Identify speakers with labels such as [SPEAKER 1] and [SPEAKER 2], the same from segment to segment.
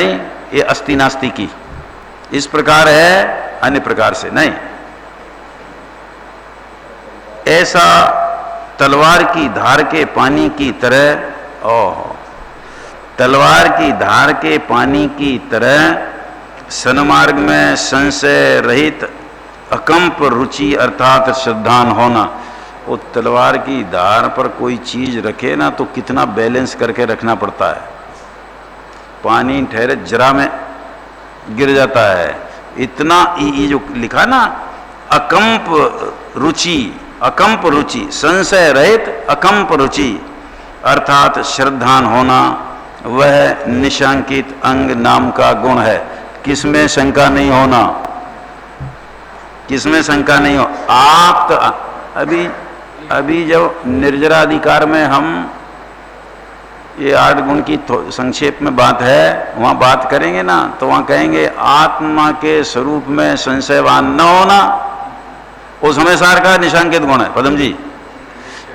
[SPEAKER 1] ये अस्ति नास्ति की इस प्रकार है, अन्य प्रकार से नहीं। ऐसा तलवार की धार के पानी की तरह, ओह, तलवार की धार के पानी की तरह सन्मार्ग में संशय रहित अकंप रुचि अर्थात श्रद्धान होना। वो तलवार की धार पर कोई चीज रखे ना तो कितना बैलेंस करके रखना पड़ता है, पानी ठहरे जरा में गिर जाता है। इतना ये जो लिखा ना, अकंप रुचि, अकंप रुचि, संशय रहित अकंप रुचि अर्थात श्रद्धान होना, वह निशंकित अंग नाम का गुण है। किसमें शंका नहीं होना, किसमें शंका नहीं हो। आप तो अभी जब निर्जराधिकार में हम ये 8 गुण की संक्षेप में बात है, वहाँ बात करेंगे ना तो वहाँ कहेंगे आत्मा के स्वरूप में संशयवान न होना, उस हमेशा का निशंकित गुण है पदम जी।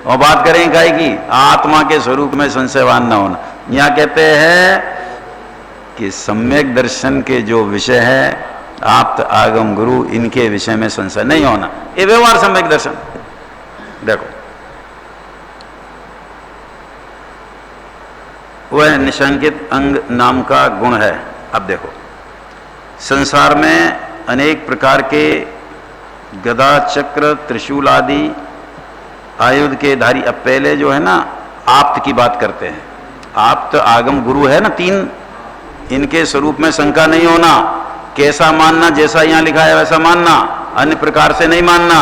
[SPEAKER 1] और बात करेंगे काय की आत्मा के स्वरूप में संशयवान न होना। यहाँ कहते हैं कि सम्यक दर्शन के जो विषय है आप्त आगम गुरु, इनके विषय में संशय नहीं होना, ये व्यवहार सम्यक दर्शन। देखो वह निशंकित अंग नाम का गुण है। अब देखो संसार में अनेक प्रकार के गदा चक्र त्रिशूल आदि आयुध के धारी। अब पहले जो है ना आप्त की बात करते हैं, आप्त आगम गुरु है ना 3, इनके स्वरूप में शंका नहीं होना। कैसा मानना, जैसा यहां लिखा है वैसा मानना, अन्य प्रकार से नहीं मानना।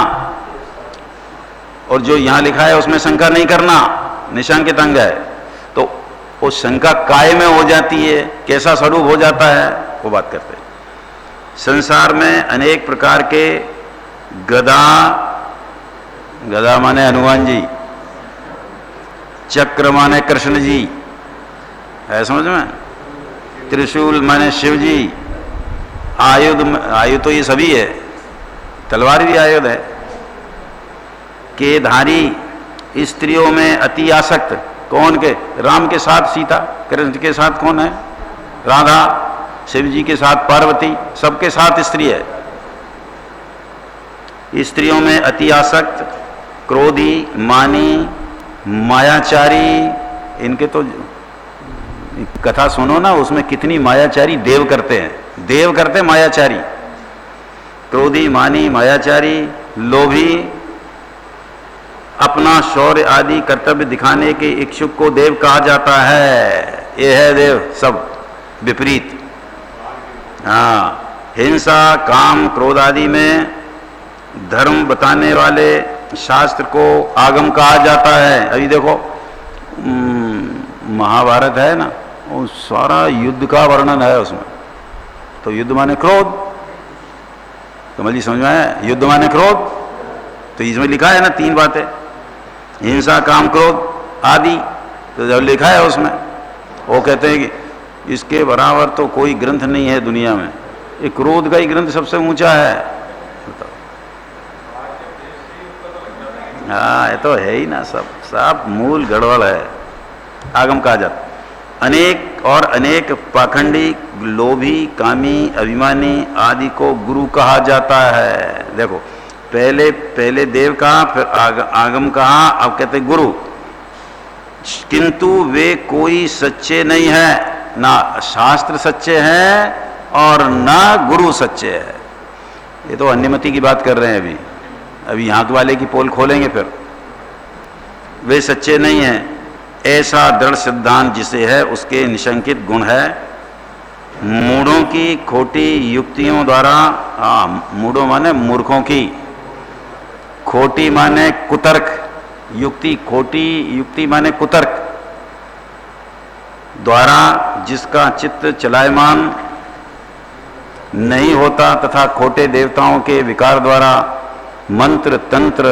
[SPEAKER 1] और जो यहां लिखा है उसमें शंका नहीं करना, निशंकित अंग है। तो वो शंका काय में हो जाती है, कैसा स्वरूप हो जाता है, वो बात करते हैं। संसार में अनेक प्रकार के गदा, गदा माने हनुमान जी, चक्र माने कृष्ण जी, है समझ में, त्रिशूल माने शिव जी, आयुध तो ये सभी है, तलवार भी आयुध है, के धारी स्त्रियों में अति आसक्त। कौन के? राम के साथ सीता, कृष्ण के साथ कौन है? राधा, शिव जी के साथ पार्वती, सबके साथ स्त्री है। स्त्रियों में अति आसक्त, क्रोधी, मानी, मायाचारी। इनके तो कथा सुनो ना, उसमें कितनी मायाचारी देव करते हैं, देव करते मायाचारी। क्रोधी, मानी, मायाचारी, लोभी, अपना शौर्य आदि कर्तव्य दिखाने के इच्छुक को देव कहा जाता है। ये है देव, सब विपरीत। हाँ, हिंसा, काम, क्रोध आदि में धर्म बताने वाले शास्त्र को आगम कहा जाता है। अभी देखो महाभारत है ना, वो सारा युद्ध का वर्णन है उसमें। तो युद्ध माने क्रोध, कमल जी समझ में आया? युद्ध माने क्रोध, तो इसमें लिखा है ना 3 बातें, हिंसा, काम, क्रोध आदि। तो जब लिखा है उसमें, वो कहते हैं कि इसके बराबर तो कोई ग्रंथ नहीं है दुनिया में, ये क्रोध का ही ग्रंथ सबसे ऊंचा है। हाँ, ये तो है ही ना, सब मूल गड़बड़ है, आगम कहा जाता। अनेक और अनेक पाखंडी, लोभी, कामी, अभिमानी आदि को गुरु कहा जाता है। देखो पहले देव कहा, फिर आगम कहा, अब कहते गुरु। किंतु वे कोई सच्चे नहीं है, ना शास्त्र सच्चे हैं और ना गुरु सच्चे है। ये तो अन्यमति की बात कर रहे हैं अभी यहाँ वाले की पोल खोलेंगे फिर। वे सच्चे नहीं हैं, ऐसा दृढ़ सिद्धांत जिसे है उसके निशंकित गुण है। मूढ़ों की खोटी युक्तियों द्वारा, मूढ़ों माने मूर्खों की, खोटी माने कुतर्क, युक्ति, खोटी युक्ति माने कुतर्क द्वारा जिसका चित्त चलायमान नहीं होता तथा खोटे देवताओं के विकार द्वारा, मंत्र तंत्र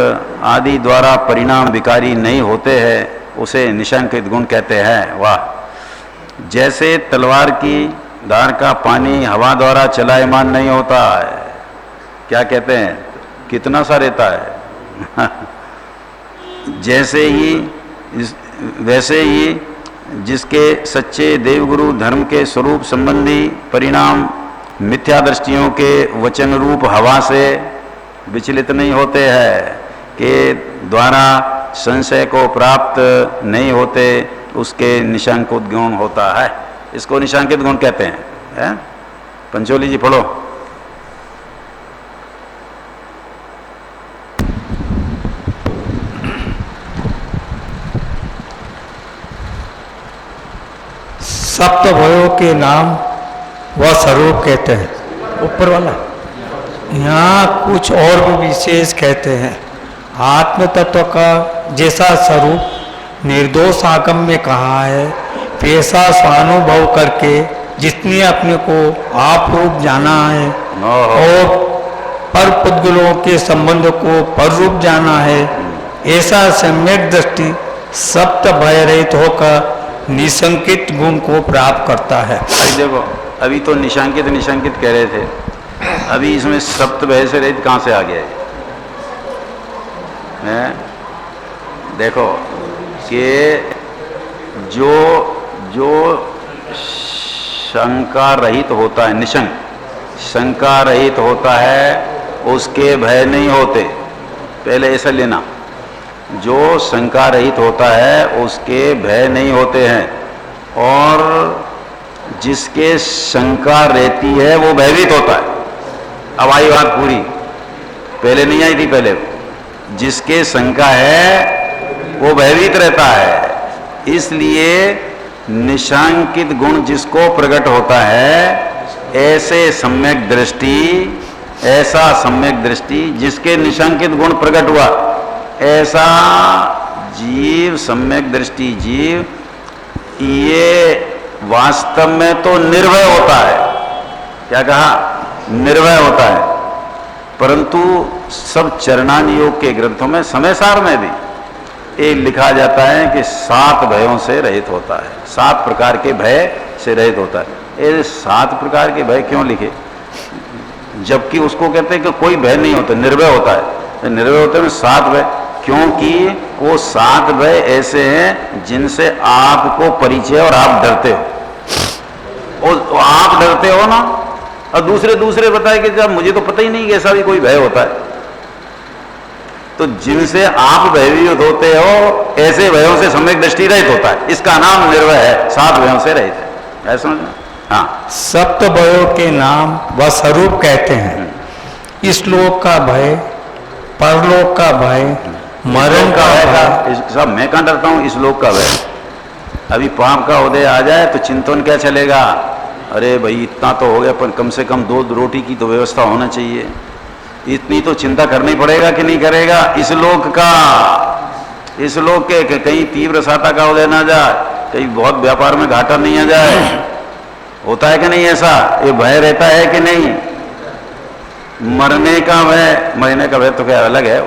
[SPEAKER 1] आदि द्वारा परिणाम विकारी नहीं होते हैं, उसे निशंकित गुण कहते हैं। वाह! जैसे तलवार की धार का पानी हवा द्वारा चलायमान नहीं होता है, क्या कहते हैं, कितना सा रहता है वैसे ही जिसके सच्चे देवगुरु धर्म के स्वरूप संबंधी परिणाम मिथ्या दृष्टियों के वचन रूप हवा से विचलित नहीं होते हैं, के द्वारा संशय को प्राप्त नहीं होते, उसके निशांकित गुण होता है। इसको निशांकित गुण कहते हैं। पंचोली जी पढ़ो।
[SPEAKER 2] सप्त भयों के नाम व स्वरूप कहते हैं। ऊपर वाला यहाँ कुछ और भी विशेष कहते हैं। आत्म तत्व का जैसा स्वरूप निर्दोष आगम में कहा है, वैसा स्वानुभव करके जिसने अपने को आप रूप जाना है और पर पुद्गलों के संबंध को पर रूप जाना है, ऐसा सम्यक दृष्टि सप्त भय रहित होकर निशंकित गुण को प्राप्त करता है।
[SPEAKER 1] अभी देखो, अभी तो निशांकित निशांकित कह रहे थे, अभी इसमें सप्त भय से रहित कहाँ से आ गया है? देखो कि जो जो शंका रहित होता है, निशंक शंका रहित होता है, उसके भय नहीं होते। पहले ऐसा लेना, जो शंका रहित होता है उसके भय नहीं होते हैं, और जिसके शंका रहती है वो भयभीत होता है। अब आई बात पूरी, पहले नहीं आई थी। पहले जिसके शंका है वो भयभीत रहता है, इसलिए निशांकित गुण जिसको प्रकट होता है, ऐसे सम्यक दृष्टि, ऐसा सम्यक दृष्टि जिसके निशांकित गुण प्रकट हुआ, ऐसा जीव, सम्यक दृष्टि जीव, ये वास्तव में तो निर्भय होता है। क्या कहा? निर्भय होता है। परंतु सब चरणान योग के ग्रंथों में, समय सार में भी ये लिखा जाता है कि 7 भयों से रहित होता है, 7 प्रकार के भय से रहित होता है। ये 7 प्रकार के भय क्यों लिखे? जबकि उसको कहते हैं कि कोई भय नहीं होता, निर्भय होता है। निर्भय होते हैं 7 भय, क्योंकि वो 7 भय ऐसे हैं जिनसे आपको परिचय और आप डरते हो। और आप डरते हो ना, और दूसरे बताए कि जब मुझे तो पता ही नहीं कि ऐसा भी कोई भय होता है। तो जिनसे आप भयभीत होते हो, ऐसे भयों से सम्यक दृष्टि रहित होता है। इसका नाम निर्भय है, 7 भयों से रहित है। ऐसा समझना? हाँ।
[SPEAKER 2] सप्त भयों के नाम व स्वरूप कहते हैं। इस लोक का भय, परलोक का भय, मरण का भय।
[SPEAKER 1] सब मैं कहाँ डरता हूँ? इस लोक का भय। अभी पाप का उदय आ जाए तो चिंतन क्या चलेगा? अरे भाई इतना तो हो गया, पर कम से कम 2 रोटी की तो व्यवस्था होना चाहिए। इतनी तो चिंता करनी पड़ेगा कि नहीं करेगा? इस लोक का, इस लोक के कहीं तीव्र साता का उदय ना जाए, कहीं बहुत व्यापार में घाटा नहीं आ जाए। होता है कि नहीं ऐसा? ये भय रहता है कि नहीं? मरने का भय, मरने का भय तो क्या अलग है।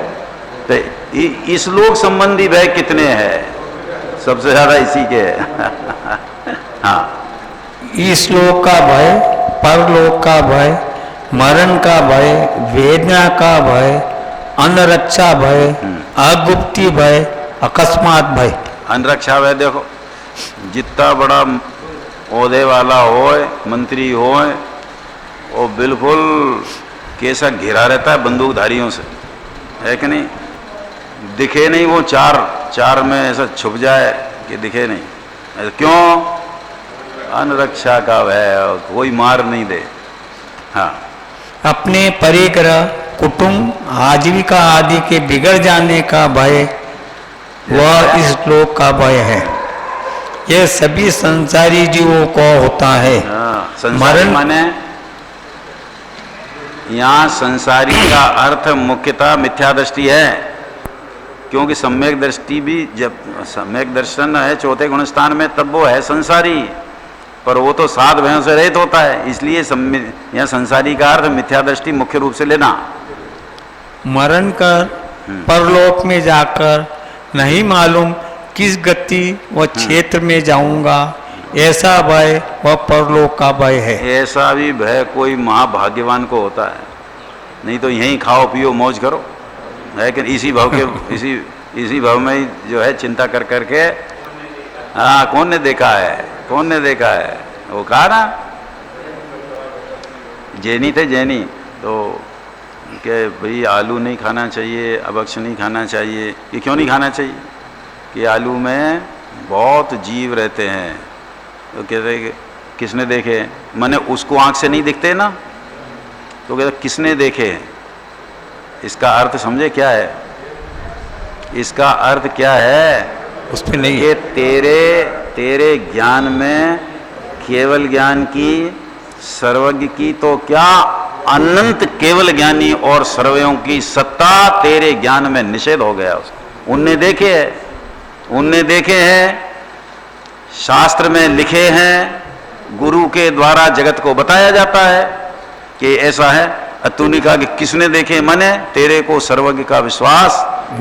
[SPEAKER 1] तो इस लोक संबंधी भय कितने हैं? सबसे ज्यादा इसी के है। हाँ।
[SPEAKER 2] इस लोक का भय, परलोक का भय, मरण का भय, वेदना का भय, अनरक्षा भय, अगुप्ती भय, अकस्मात भय।
[SPEAKER 1] अनरक्षा भय देखो, जितना बड़ा ओहदे वाला होए, मंत्री होए, वो बिल्कुल कैसा घिरा रहता है बंदूकधारियों से, है कि नहीं? दिखे नहीं वो चार में ऐसा छुप जाए कि दिखे नहीं। ऐसा क्यों? अनरक्षा का भय, कोई मार नहीं दे। हाँ।
[SPEAKER 2] अपने परिग्रह, कुटुंब, आजीविका आदि के बिगड़ जाने का भय वह इस लोक का भय है। यह सभी संसारी जीवों को होता है।
[SPEAKER 1] मरण माने यहाँ संसारी का अर्थ मुख्यतः मिथ्या दृष्टि है, क्योंकि सम्यक दृष्टि भी, जब सम्यक दर्शन है चौथे गुणस्थान में, तब वो है संसारी, पर वो तो 7 भयों से रहित होता है। इसलिए यहाँ संसारी का अर्थ मिथ्या दृष्टि मुख्य रूप से लेना।
[SPEAKER 2] मरण कर परलोक में जाकर नहीं मालूम किस गति व क्षेत्र में जाऊंगा, ऐसा भय वह परलोक का भय है।
[SPEAKER 1] ऐसा भी भय कोई महाभाग्यवान को होता है, नहीं तो यहीं खाओ पियो मौज करो, है कि इसी भाव के इसी भाव में ही जो है चिंता कर करके हाँ, कौन ने देखा है, कौन ने देखा है? वो कहा ना, जैनी थे, जैनी, तो कि भाई आलू नहीं खाना चाहिए, अभक्ष नहीं खाना चाहिए। ये क्यों नहीं खाना चाहिए? कि आलू में बहुत जीव रहते हैं। तो कहते कि किसने देखे? मैंने उसको आँख से नहीं दिखते ना, तो कहते किसने देखे? इसका अर्थ समझे क्या है? इसका अर्थ क्या है?
[SPEAKER 2] उस पर नहीं
[SPEAKER 1] कि तेरे ज्ञान में केवल ज्ञान की, सर्वज्ञ की तो क्या, अनंत केवल ज्ञानी और सर्वयों की सत्ता तेरे ज्ञान में निषेध हो गया। उनने देखे है, उनने देखे हैं, शास्त्र में लिखे हैं, गुरु के द्वारा जगत को बताया जाता है कि ऐसा है। तूने कहा कि किसने देखे? मने तेरे को सर्वज्ञ का विश्वास,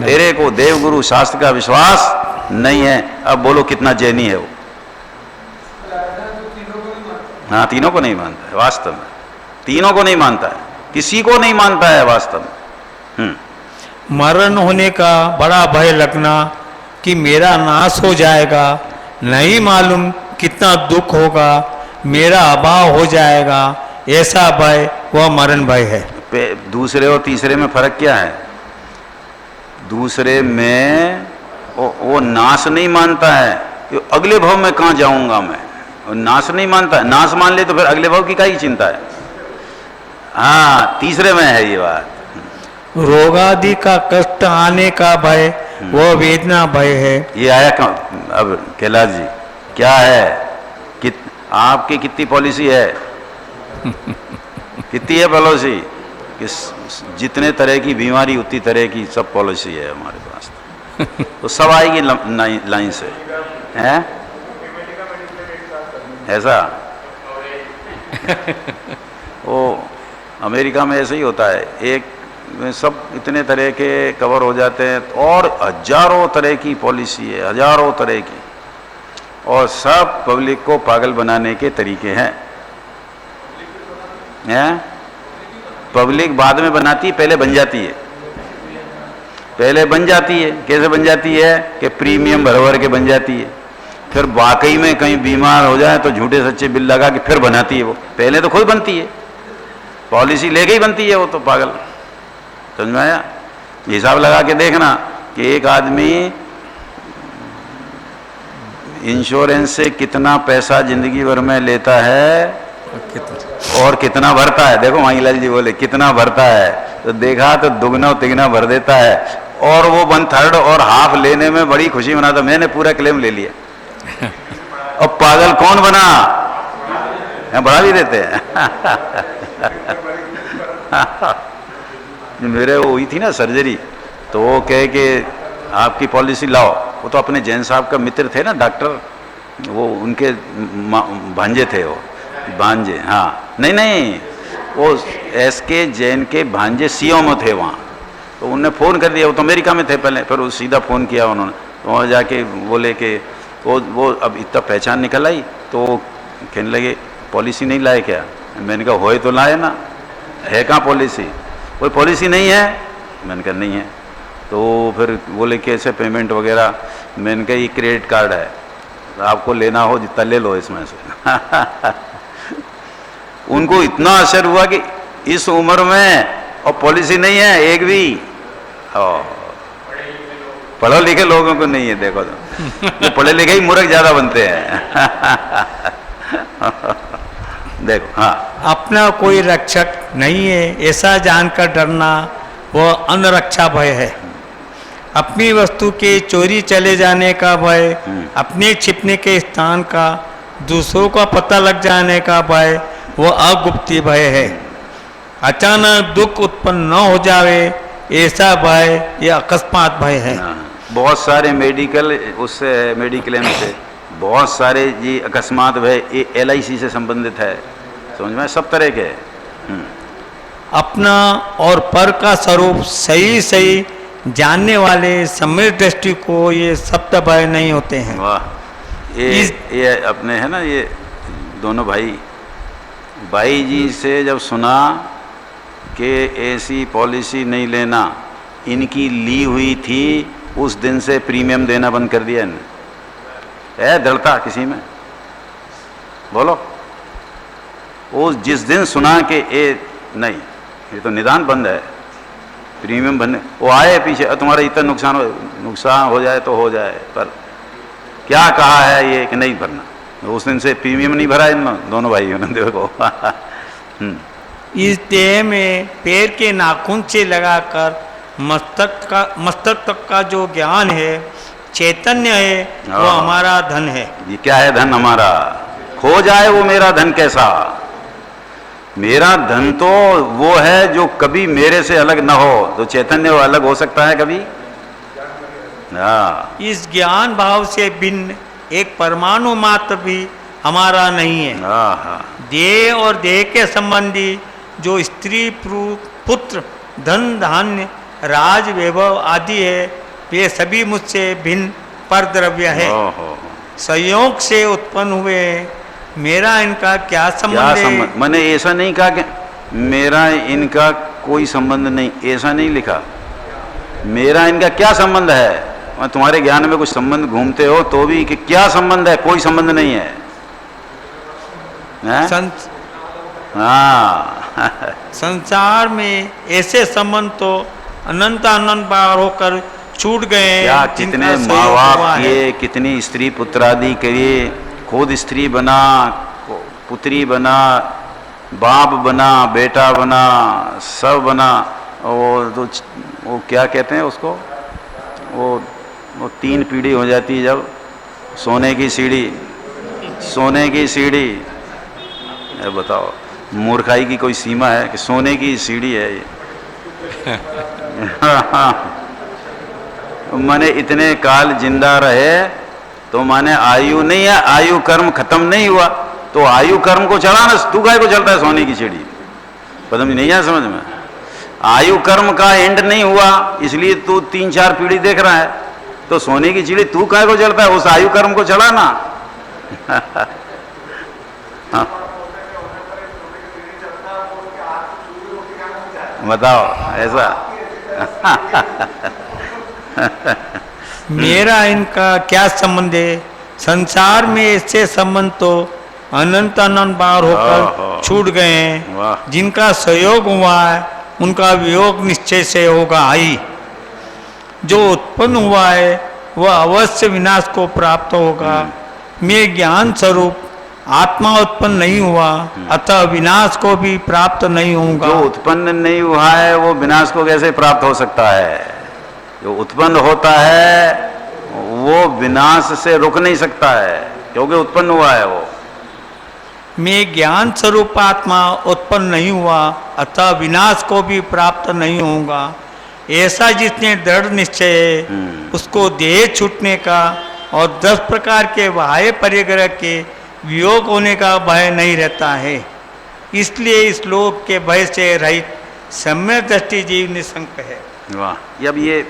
[SPEAKER 1] तेरे को देवगुरु शास्त्र का विश्वास नहीं है। अब बोलो कितना जैनी है वो? हाँ, तीनों को नहीं मानता है वास्तव में, तीनों को नहीं मानता है, किसी को नहीं मानता है वास्तव में।
[SPEAKER 2] मरण होने का बड़ा भय लगना कि मेरा नाश हो जाएगा, नहीं मालूम कितना दुख होगा, मेरा अभाव हो जाएगा, ऐसा भय वह मरण भय है।
[SPEAKER 1] दूसरे और तीसरे में फर्क क्या है? दूसरे में वो नाश नहीं मानता है कि अगले भव में कहाँ जाऊंगा मैं, वो नाश नहीं मानता है। नाश मान ले तो फिर अगले भव की क्या ही चिंता है। हाँ, तीसरे में है ये बात।
[SPEAKER 2] रोगादि का कष्ट आने का भय वह वेदना भय है।
[SPEAKER 1] ये आया अब कैलाश जी क्या है? आपकी कितनी पॉलिसी है? कितनी है पॉलिसी? कि जितने तरह की बीमारी उतनी तरह की सब पॉलिसी है हमारे पास। तो सब आएगी लाइन से, हैं? ऐसा वो अमेरिका में ऐसे ही होता है, एक सब इतने तरह के कवर हो जाते हैं और हजारों तरह की पॉलिसी है, हजारों तरह की, और सब पब्लिक को पागल बनाने के तरीके हैं। पब्लिक बाद में बनाती है, पहले बन जाती है। पहले बन जाती है, कैसे बन जाती है? कि प्रीमियम भर भर के बन जाती है, फिर वाकई में कहीं बीमार हो जाए तो झूठे सच्चे बिल लगा के फिर बनाती है। वो पहले तो खुद बनती है, पॉलिसी लेके ही बनती है वो तो पागल। समझ में आया? हिसाब लगा के देखना कि एक आदमी इंश्योरेंस से कितना पैसा जिंदगी भर में लेता है और कितना भरता है। देखो मांगीलाल जी बोले कितना भरता है, तो देखा तो दुगना तिगना भर देता है, और वो 1/3 और हाफ लेने में बड़ी खुशी मनाता। मैंने पूरा क्लेम ले लिया। और पागल कौन बना? बढ़ा भी देते हैं। मेरे वो हुई थी ना सर्जरी, तो वो कहे कि आपकी पॉलिसी लाओ। वो तो अपने जैन साहब का मित्र थे ना डॉक्टर, वो उनके भांजे थे, वो भांजे। हाँ, नहीं, वो एसके जैन के भांजे सीओ में थे वहाँ। तो उन्होंने फ़ोन कर दिया, वो तो अमेरिका में थे पहले, फिर वो सीधा फ़ोन किया उन्होंने। तो वहाँ जाके बोले कि वो अब इतना पहचान निकल आई, तो कहने लगे पॉलिसी नहीं लाए क्या? मैंने कहा होए तो लाए ना, है कहाँ पॉलिसी? कोई पॉलिसी नहीं है। मैंने कहा नहीं है। तो फिर बोले कैसे पेमेंट वगैरह? मैंने कहा ये क्रेडिट कार्ड है, आपको लेना हो जितना ले लो इसमें से। उनको इतना असर हुआ कि इस उम्र में और पॉलिसी नहीं है एक भी। पढ़े लिखे लोगों को नहीं है। देखो तो पढ़े लिखे ही मूर्ख ज्यादा बनते हैं। देखो, हाँ,
[SPEAKER 2] अपना कोई रक्षक नहीं है ऐसा जानकर डरना वह अनरक्षा भय है। अपनी वस्तु के चोरी चले जाने का भय, अपने छिपने के स्थान का दूसरों का पता लग जाने का भय वह अगुप्ती भय है। अचानक दुख उत्पन्न न हो जावे ऐसा भय यह अकस्मात भय है।
[SPEAKER 1] बहुत सारे मेडिकल उससे मेडिक्लेम से बहुत सारे ये अकस्मात भय ये LIC से संबंधित है। समझ में? सब तरह के।
[SPEAKER 2] अपना और पर का स्वरूप सही जानने वाले समृद्ध दृष्टि को ये सप्त भय नहीं होते हैं।
[SPEAKER 1] वाह! ये अपने है ना, ये दोनों भाई जी से जब सुना कि ऐसी पॉलिसी नहीं लेना, इनकी ली हुई थी, उस दिन से प्रीमियम देना बंद कर दिया इन्हें। है दृढ़ता किसी में? बोलो। उस जिस दिन सुना कि ए नहीं, ये तो निदान बंद है, प्रीमियम भरने, वो आए पीछे, तुम्हारा इतना नुकसान हो जाए तो हो जाए, पर क्या कहा है ये कि नहीं भरना। उस दिन से प्रीमियम नहीं भरा इन दोनों भाइयों ने, देखो।
[SPEAKER 2] इस देह में पैर के नाखून से लगाकर मस्तक तक का जो ज्ञान है, चैतन्य है, वो हमारा धन है।
[SPEAKER 1] ये क्या है धन हमारा? खो जाए वो मेरा धन कैसा? मेरा धन तो वो है जो कभी मेरे से अलग न हो। तो चैतन्य वो अलग हो सकता है कभी? हाँ।
[SPEAKER 2] इस ज्ञान भाव से भिन्न एक परमाणु मात्र भी हमारा नहीं है। देह और देह के संबंधी जो स्त्री पुत्र धन धान्य राज वैभव आदि है, वे सभी मुझसे भिन्न पर द्रव्य है, संयोग से उत्पन्न हुए। मेरा इनका क्या संबंध है?
[SPEAKER 1] मैंने ऐसा नहीं कहा कि मेरा इनका कोई संबंध नहीं, ऐसा नहीं लिखा। मेरा इनका क्या संबंध है? तुम्हारे ज्ञान में कुछ संबंध घूमते हो तो भी कि क्या संबंध है? कोई संबंध नहीं है, हाँ।
[SPEAKER 2] संसार में ऐसे संबंध तो अनंत अनंत बार होकर छूट गए।
[SPEAKER 1] क्या कितने माँ बाप किए, कितनी स्त्री पुत्र आदि किए, खुद स्त्री बना, पुत्री बना, बाप बना, बेटा बना, सब बना। वो क्या कहते हैं उसको, वो 3 पीढ़ी हो जाती है जब, सोने की सीढ़ी, सोने की सीढ़ी। बताओ, मूर्खाई की कोई सीमा है कि सोने की सीढ़ी है ये? माने इतने काल जिंदा रहे तो माने आयु नहीं है, आयु कर्म खत्म नहीं हुआ, तो आयु कर्म को चढ़ा ना, तू काय को चलता है सोने की सीढ़ी? पता नहीं है समझ में? आयु कर्म का एंड नहीं हुआ, इसलिए तू 3-4 पीढ़ी देख रहा है, तो सोने की सीढ़ी तू काय को चलता है? उस आयु कर्म को चढ़ा ना। बताओ ऐसा।
[SPEAKER 2] मेरा इनका क्या संबंध है? संसार में ऐसे संबंध तो अनंत अनंत बार होकर छूट गए हैं। जिनका सहयोग हुआ है उनका वियोग निश्चय से होगा ही। जो उत्पन्न हुआ है वह अवश्य विनाश को प्राप्त होगा। मैं ज्ञान स्वरूप आत्मा उत्पन्न नहीं हुआ, अतः विनाश को भी प्राप्त नहीं होगा।
[SPEAKER 1] जो उत्पन्न नहीं हुआ है वो विनाश को कैसे प्राप्त हो सकता है? जो उत्पन्न होता है वो विनाश से रुक नहीं सकता है, क्योंकि उत्पन्न हुआ है वो।
[SPEAKER 2] मैं ज्ञान स्वरूप आत्मा उत्पन्न नहीं हुआ, अतः विनाश को भी प्राप्त नहीं होगा। ऐसा जिसने दृढ़ निश्चय है उसको देह छूटने का और 10 प्रकार के बाह्य परिग्रह के वियोग होने का भय नहीं रहता है। इसलिए इस लोक के भय से रहित सम्यक दृष्टि जीव निसंक है।
[SPEAKER 1] वाह। अब ये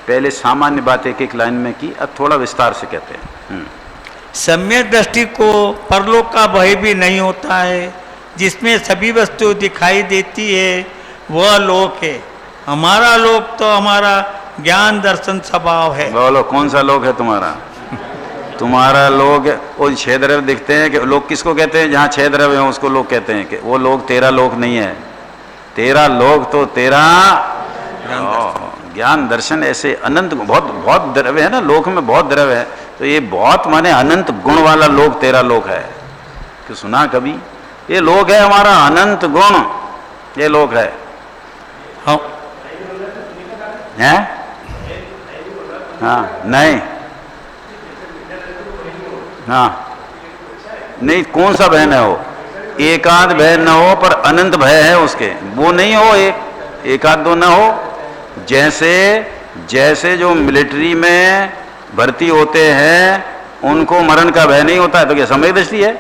[SPEAKER 1] पहले सामान्य बात एक लाइन में की, अब थोड़ा विस्तार से कहते हैं।
[SPEAKER 2] सम्यक दृष्टि को परलोक का भय भी नहीं होता है। जिसमें सभी वस्तु दिखाई देती है वह लोक है। हमारा लोक तो हमारा ज्ञान दर्शन स्वभाव है।
[SPEAKER 1] बोलो कौन सा लोक है तुम्हारा? तुम्हारा लोग वो 6 द्रव्य दिखते हैं कि लोग किसको कहते हैं? जहाँ 6 द्रव्य हैं उसको लोग कहते हैं कि वो लोग तेरा लोक नहीं है। तेरा लोक तो तेरा ज्ञान दर्शन ऐसे अनंत बहुत बहुत द्रव्य है ना, लोक में बहुत द्रव्य है, तो ये बहुत माने अनंत गुण वाला लोक तेरा लोक है। कि सुना कभी? ये लोक है हमारा अनंत गुण, ये लोक है। हाँ हैं? हाँ नहीं, हाँ नहीं, कौन सा भय न हो? एकाध भय न हो पर अनंत भय है उसके, वो नहीं हो, एक आध दो न हो। जैसे जैसे जो मिलिट्री में भर्ती होते हैं उनको मरण का भय नहीं होता है, तो क्या सम्यक दृष्टि है?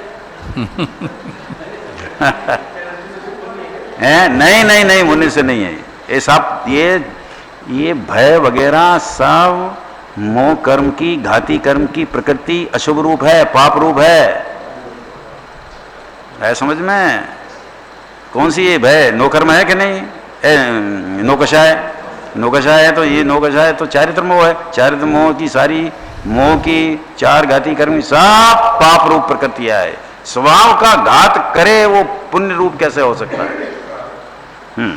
[SPEAKER 1] नहीं नहीं नहीं, होने से नहीं है ये सब। ये भय वगैरह सब मोह कर्म की, घाती कर्म की प्रकृति अशुभ रूप है, पाप रूप है समझ में? कौन सी ये भय? नौकर्म है कि नहीं? नौकषाय, नौकषाय है तो ये नौकषाय तो चारित्र मोह है। चारित्र मोह की सारी मोह की, चार घाती कर्म, सब पाप रूप प्रकृतियां है। स्वभाव का घात करे वो पुण्य रूप कैसे हो सकता है?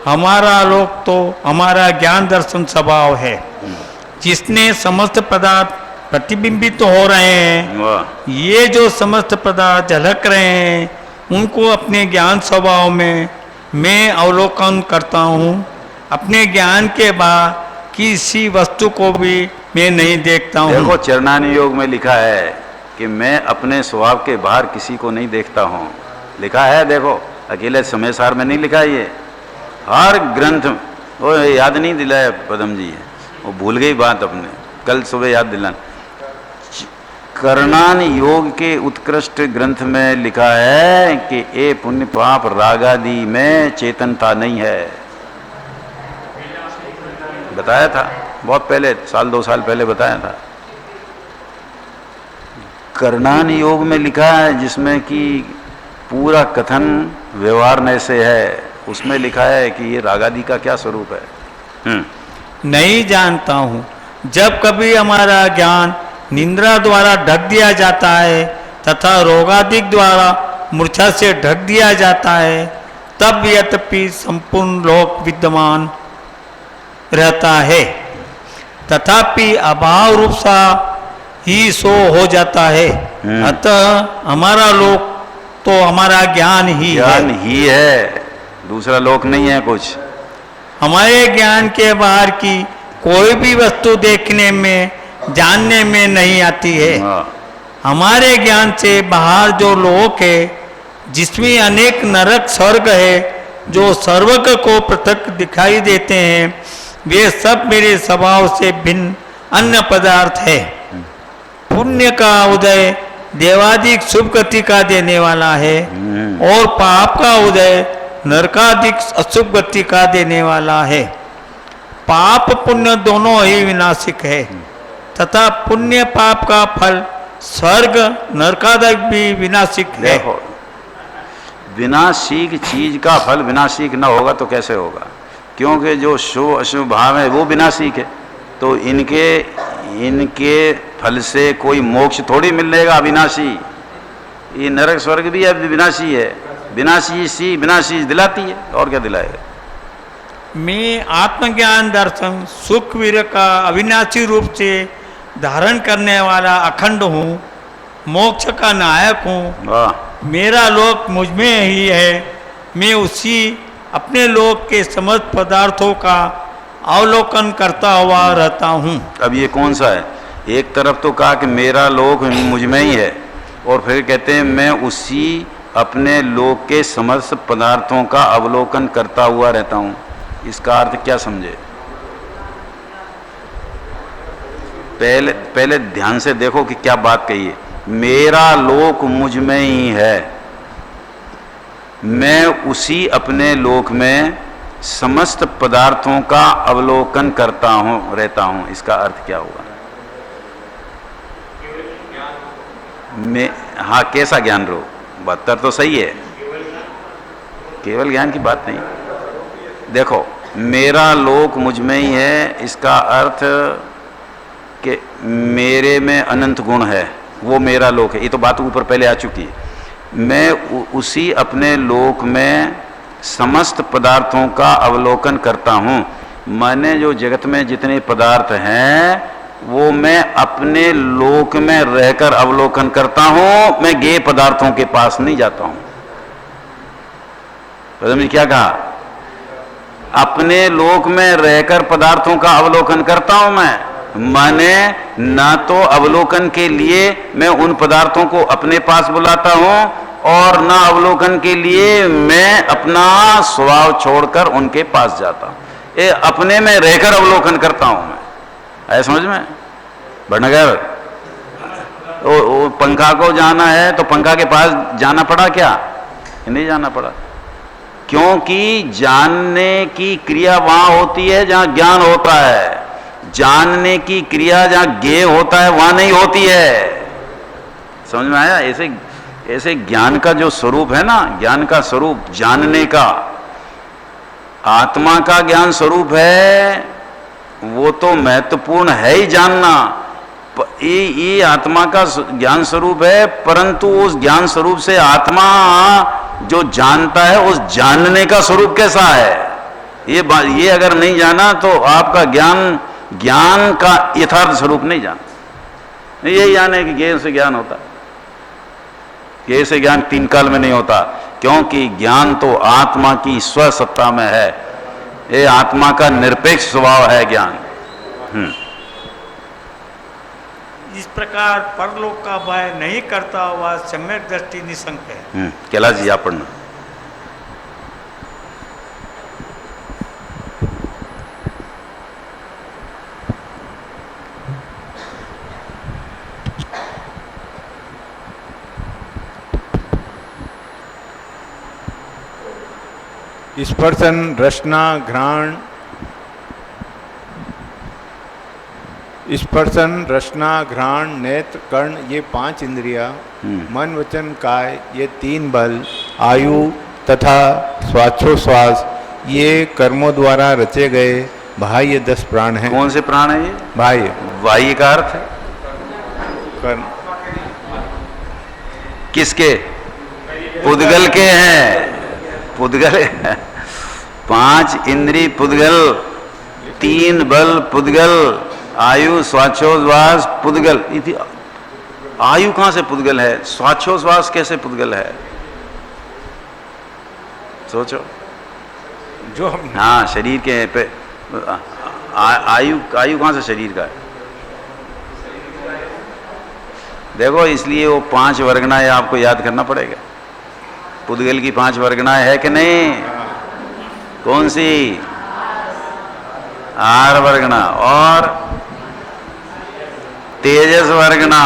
[SPEAKER 2] हमारा लोक तो हमारा ज्ञान दर्शन स्वभाव है, जिसने समस्त पदार्थ प्रतिबिंबित तो हो रहे हैं।
[SPEAKER 1] वाह।
[SPEAKER 2] ये जो समस्त पदार्थ झलक रहे हैं, उनको अपने ज्ञान स्वभाव में मैं अवलोकन करता हूँ। अपने ज्ञान के बाद किसी वस्तु को भी मैं नहीं देखता हूँ।
[SPEAKER 1] देखो चरणानी योग में लिखा है कि मैं अपने स्वभाव के बाहर किसी को नहीं देखता हूँ, लिखा है। देखो अकेले समय सार में नहीं लिखा है, ये हर ग्रंथ। वो याद नहीं दिलाया पदम जी, वो भूल गई बात अपने, कल सुबह याद दिलाना। कर्णान योग के उत्कृष्ट ग्रंथ में लिखा है कि ए पुण्य पाप रागादि में चेतनता नहीं है। बताया था बहुत पहले, साल 2 साल पहले बताया था। कर्णान योग में लिखा है, जिसमें कि पूरा कथन व्यवहार में से है, उसमें लिखा है कि ये रागादि का क्या स्वरूप है।
[SPEAKER 2] नहीं जानता हूँ। जब कभी हमारा ज्ञान निंद्रा द्वारा ढक दिया जाता है तथा रोगादिक द्वारा मूर्छा से ढक दिया जाता है, तब यद्यपि संपूर्ण लोक विद्यमान रहता है, तथापि अभाव रूप सा ही सो हो जाता है। अतः हमारा लोक तो हमारा ज्ञान ही
[SPEAKER 1] है, दूसरा लोक नहीं है कुछ।
[SPEAKER 2] हमारे ज्ञान के बाहर की कोई भी वस्तु देखने में, जानने में नहीं आती है। हमारे ज्ञान से बाहर जो लोक है, जिसमें अनेक नरक स्वर्ग है, जो सर्वग को पृथक दिखाई देते हैं, वे सब मेरे स्वभाव से भिन्न अन्य पदार्थ है। पुण्य का उदय देवादिक शुभ गति का देने वाला है, और पाप का उदय नरकादिक अशुभ गति का देने वाला है। पाप पुण्य दोनों ही विनाशिक है, तथा पुण्य पाप का फल स्वर्ग नरकादिक भी विनाशिक है।
[SPEAKER 1] विनाशिक चीज का फल विनाशिक न होगा तो कैसे होगा? क्योंकि जो शुभ अशुभ भाव है वो विनाशिक है, तो इनके फल से कोई मोक्ष थोड़ी मिलेगा अविनाशी। ये नरक स्वर्ग भी अब विनाशी है, विनाशी दिलाती है, और क्या दिलाएगा?
[SPEAKER 2] मैं आत्मज्ञान दर्शन सुख वीर का अविनाशी रूप से धारण करने वाला अखंड हूँ, मोक्ष का नायक हूँ। मेरा लोक मुझ में ही है, मैं उसी अपने लोक के समस्त पदार्थों का अवलोकन करता हुआ रहता हूँ।
[SPEAKER 1] अब ये कौन सा है? एक तरफ तो कहा कि मेरा लोक मुझ में ही है, और फिर कहते हैं मैं उसी अपने लोक के समस्त पदार्थों का अवलोकन करता हुआ रहता हूँ। इसका अर्थ क्या समझे? पहले ध्यान से देखो कि क्या बात कही है। मेरा लोक मुझ में ही है, मैं उसी अपने लोक में समस्त पदार्थों का अवलोकन करता हूँ, रहता हूँ। इसका अर्थ क्या हुआ? मैं, हाँ, कैसा ज्ञान रो? 72 तो सही है, केवल ज्ञान की बात नहीं। देखो, मेरा लोक मुझ में ही है, इसका अर्थ कि मेरे में अनंत गुण है, वो मेरा लोक है। ये तो बात ऊपर पहले आ चुकी है। मैं उसी अपने लोक में समस्त पदार्थों का अवलोकन करता हूँ। माने जो जगत में जितने पदार्थ हैं वो मैं अपने लोक में रहकर अवलोकन करता हूँ, मैं गे पदार्थों के पास नहीं जाता हूँ। तो क्या कहा? अपने लोक में रहकर पदार्थों का अवलोकन करता हूँ मैं, माने ना तो अवलोकन के लिए मैं उन पदार्थों को अपने पास बुलाता हूँ, और ना अवलोकन के लिए मैं अपना स्वभाव छोड़कर उनके पास जाता हूँ। ये अपने में रहकर अवलोकन करता हूँ मैं। ऐसा समझ में? भटनगर वो पंखा को जाना है तो पंखा के पास जाना पड़ा क्या? नहीं जाना पड़ा, क्योंकि जानने की क्रिया वहां होती है जहां ज्ञान होता है। जानने की क्रिया जहां ज्ञेय होता है वहां नहीं होती है। समझ में आया? ऐसे ज्ञान का जो स्वरूप है ना, ज्ञान का स्वरूप जानने का, आत्मा का ज्ञान स्वरूप है, वो तो महत्वपूर्ण है ही जानना, ये आत्मा का ज्ञान स्वरूप है, परंतु उस ज्ञान स्वरूप से आत्मा जो जानता है उस जानने का स्वरूप कैसा है, ये अगर नहीं जाना तो आपका ज्ञान का यथार्थ स्वरूप नहीं जाना। यही जाने कि ज्ञान से ज्ञान होता है, ज्ञान से ज्ञान तीन काल में नहीं होता, क्योंकि ज्ञान तो आत्मा की स्वसत्ता में है, ये आत्मा का निरपेक्ष स्वभाव है ज्ञान।
[SPEAKER 2] इस प्रकार परलोक का भय नहीं करता हुआ सम्यक दृष्टि निशंक है।
[SPEAKER 1] कैलाश जी आप पढ़ना।
[SPEAKER 3] स्पर्शन, रसना, घ्राण, स्पर्शन, रसना, घ्राण, नेत्र, कर्ण, ये 5 इंद्रिया, मन, वचन, काय, ये 3 बल, आयु तथा श्वासोश्वास, ये कर्मों द्वारा रचे गए बाह्य 10 प्राण हैं।
[SPEAKER 1] कौन से प्राण है ये?
[SPEAKER 3] बाह्य।
[SPEAKER 1] बाह्य का अर्थ है
[SPEAKER 3] कर्म
[SPEAKER 1] किसके? पुद्गल के हैं। पुद्गल 5 इंद्री पुद्गल, 3 बल पुद्गल, आयु श्वासोश्वास पुद्गल। आयु कहां से पुद्गल है? श्वासोश्वास कैसे पुद्गल है? सोचो।
[SPEAKER 3] जो
[SPEAKER 1] हाँ, शरीर के पे आयु कहां से शरीर का है? देखो, इसलिए वो 5 वर्गणाएं आपको याद करना पड़ेगा। पुद्गल की 5 वर्गणाएं है कि नहीं? कौन सी? आहार वर्गना और तेजस वर्गना,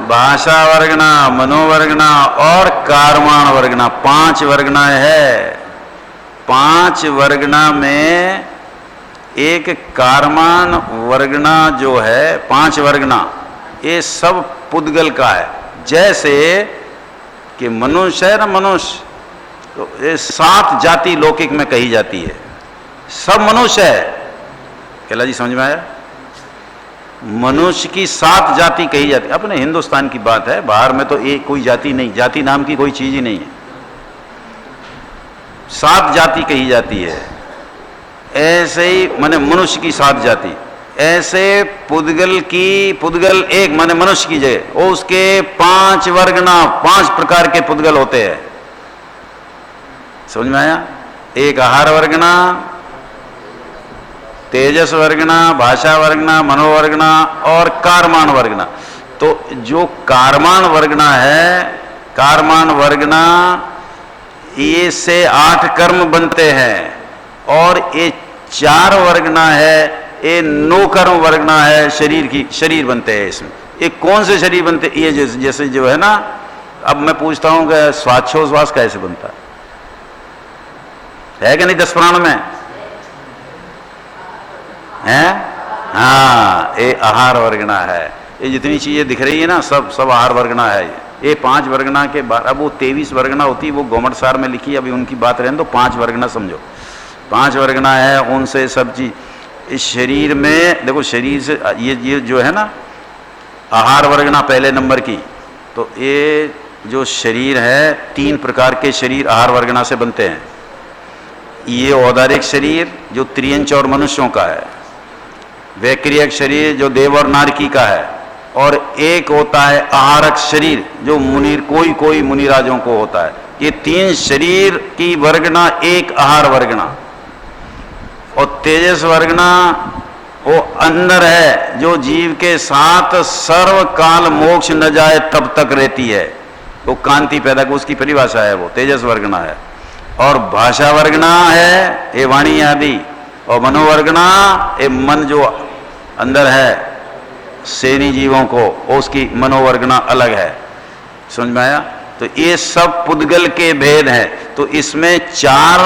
[SPEAKER 1] भाषा वर्गना, मनोवर्गना और कार्माण वर्गना। 5 वर्गनाएं है। 5 वर्गना में एक कार्माण वर्गना जो है, 5 वर्गना, ये सब पुद्गल का है। जैसे कि मनुष्य है ना, मनुष्य, तो ये 7 जाति लौकिक में कही जाती है, सब मनुष्य है। कैला जी समझ में आया? मनुष्य की 7 जाति कही जाती है। अपने हिंदुस्तान की बात है, बाहर में तो एक कोई जाति नहीं, जाति नाम की कोई चीज ही नहीं है। 7 जाति कही जाती है। ऐसे ही माने मनुष्य की 7 जाति, ऐसे पुद्गल एक माने मनुष्य की जगह उसके 5 वर्गना, 5 प्रकार के पुद्गल होते हैं। समझ में आया? एक आहार वर्गना, तेजस वर्गना, भाषा वर्गना, मनोवर्गना और कार्माण वर्गना। तो जो कार्माण वर्गना है, कार्माण वर्गना, ये से 8 कर्म बनते हैं और ये 4 वर्गना है, ये 9 कर्म वर्गना है। शरीर बनते हैं इसमें। ये कौन से शरीर बनते? ये जैसे जो है ना, अब मैं पूछता हूं कि श्वासोश्वास कैसे बनता है कि नहीं? 10 प्राण में है। हाँ, ये आहार वर्गना है। ये जितनी चीजें दिख रही है ना, सब आहार वर्गना है। ये 5 वर्गना के बाद अब वो 23 वर्गना होती है, वो गोमटसार में लिखी, अभी उनकी बात रहने दो। 5 वर्गना समझो, 5 वर्गना है, उनसे सब चीज इस शरीर में। देखो, शरीर से ये जो है ना, आहार वर्गना पहले नंबर की, तो ये जो शरीर है, 3 प्रकार के शरीर आहार वर्गना से बनते हैं। ये औदारिक शरीर जो त्रियंच और मनुष्यों का है, वैक्रियक शरीर जो देव और नारकी का है, और एक होता है आहारक शरीर जो कोई मुनिराजों को होता है। ये 3 शरीर की वर्गना, एक आहार वर्गना। और तेजस वर्गना वो अंदर है, जो जीव के साथ सर्व काल मोक्ष न जाए तब तक रहती है, वो कांति पैदा कर, उसकी परिभाषा है, वो तेजस वर्गना है। और भाषा वर्गना है, ये वाणी आदि। और मनोवर्गना, ये मन जो अंदर है सेनी जीवों को, उसकी मनोवर्गना अलग है। समझ में आया? तो ये सब पुद्गल के भेद हैं। तो इसमें 4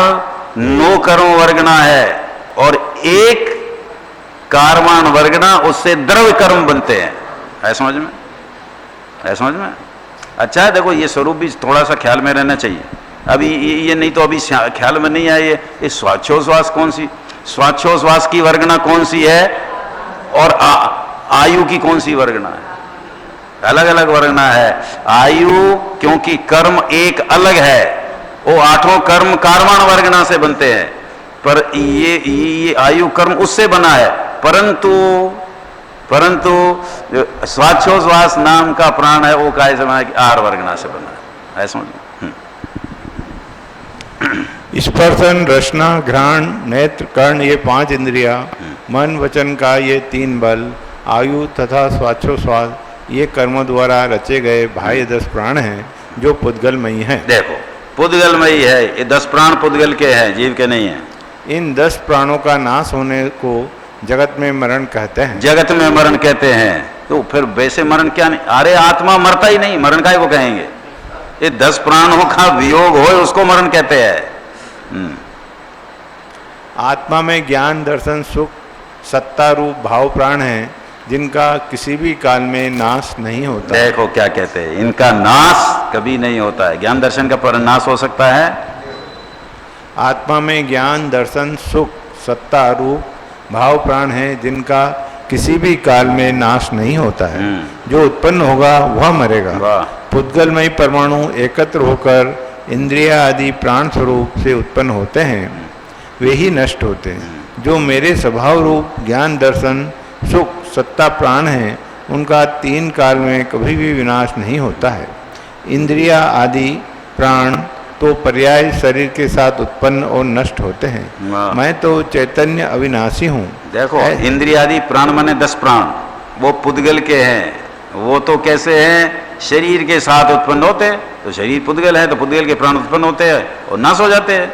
[SPEAKER 1] 9 कर्म वर्गना है और एक कार्माण वर्गना, उससे द्रव्य कर्म बनते हैं। है समझ में? है समझ में? अच्छा है। देखो, ये स्वरूप भी थोड़ा सा ख्याल में रहना चाहिए। अभी ये नहीं तो अभी ख्याल में नहीं आए। ये श्वासोश्वास कौन सी, श्वासोश्वास की वर्गना कौन सी है? और आयु की कौन सी वर्गना है? अलग अलग वर्गना है। आयु क्योंकि कर्म एक अलग है, वो आठों कर्म कार्माण वर्गना से बनते हैं, पर ये आयु कर्म उससे बना है। परंतु श्वासोश्वास नाम का प्राण है वो काय से बना है कि आहार वर्गना से बना है, ऐसा समझ।
[SPEAKER 3] स्पर्शन, रसना, घ्राण, नेत्र, कर्ण ये 5 इंद्रिया, मन वचन का ये 3 बल, आयु तथा श्वासोश्वास ये कर्मों द्वारा रचे गए बाह्य 10 प्राण हैं जो पुद्गलमयी हैं।
[SPEAKER 1] देखो पुद्गलमयी है, ये 10 प्राण पुद्गल के हैं, जीव के नहीं है।
[SPEAKER 3] इन 10 प्राणों का नाश होने को जगत में मरण कहते हैं।
[SPEAKER 1] जगत में मरण कहते हैं, तो फिर वैसे मरण क्या नहीं? अरे आत्मा मरता ही नहीं, मरण काय को कहेंगे? ये 10 प्राणों का वियोग हो उसको मरण कहते हैं।
[SPEAKER 3] आत्मा में ज्ञान, दर्शन, सुख, सत्ता रूप भाव प्राण हैं जिनका किसी भी काल में नाश नहीं होता।
[SPEAKER 1] देखो क्या कहते हैं, इनका नाश कभी नहीं होता है। ज्ञान दर्शन का पर नाश हो सकता है?
[SPEAKER 3] आत्मा में ज्ञान, दर्शन, सुख, सत्ता रूप भाव प्राण हैं जिनका किसी भी काल में नाश नहीं होता है। जो उत्पन्न होगा वह मरेगा। पुद्गलमयी परमाणु एकत्र होकर इंद्रिया आदि प्राण स्वरूप से उत्पन्न होते हैं, वे ही नष्ट होते हैं। जो मेरे स्वभाव रूप ज्ञान, दर्शन, सुख, सत्ता प्राण हैं उनका 3 काल में कभी भी विनाश नहीं होता है। इंद्रिया आदि प्राण तो पर्याय शरीर के साथ उत्पन्न और नष्ट होते हैं। मैं तो चैतन्य अविनाशी हूँ।
[SPEAKER 1] देखो इंद्रिया आदि प्राण माने 10 प्राण वो पुद्गल के हैं। वो तो कैसे हैं? शरीर के साथ उत्पन्न होते हैं, तो शरीर पुद्गल है तो पुद्गल के प्राण उत्पन्न होते हैं और नाश हो जाते हैं।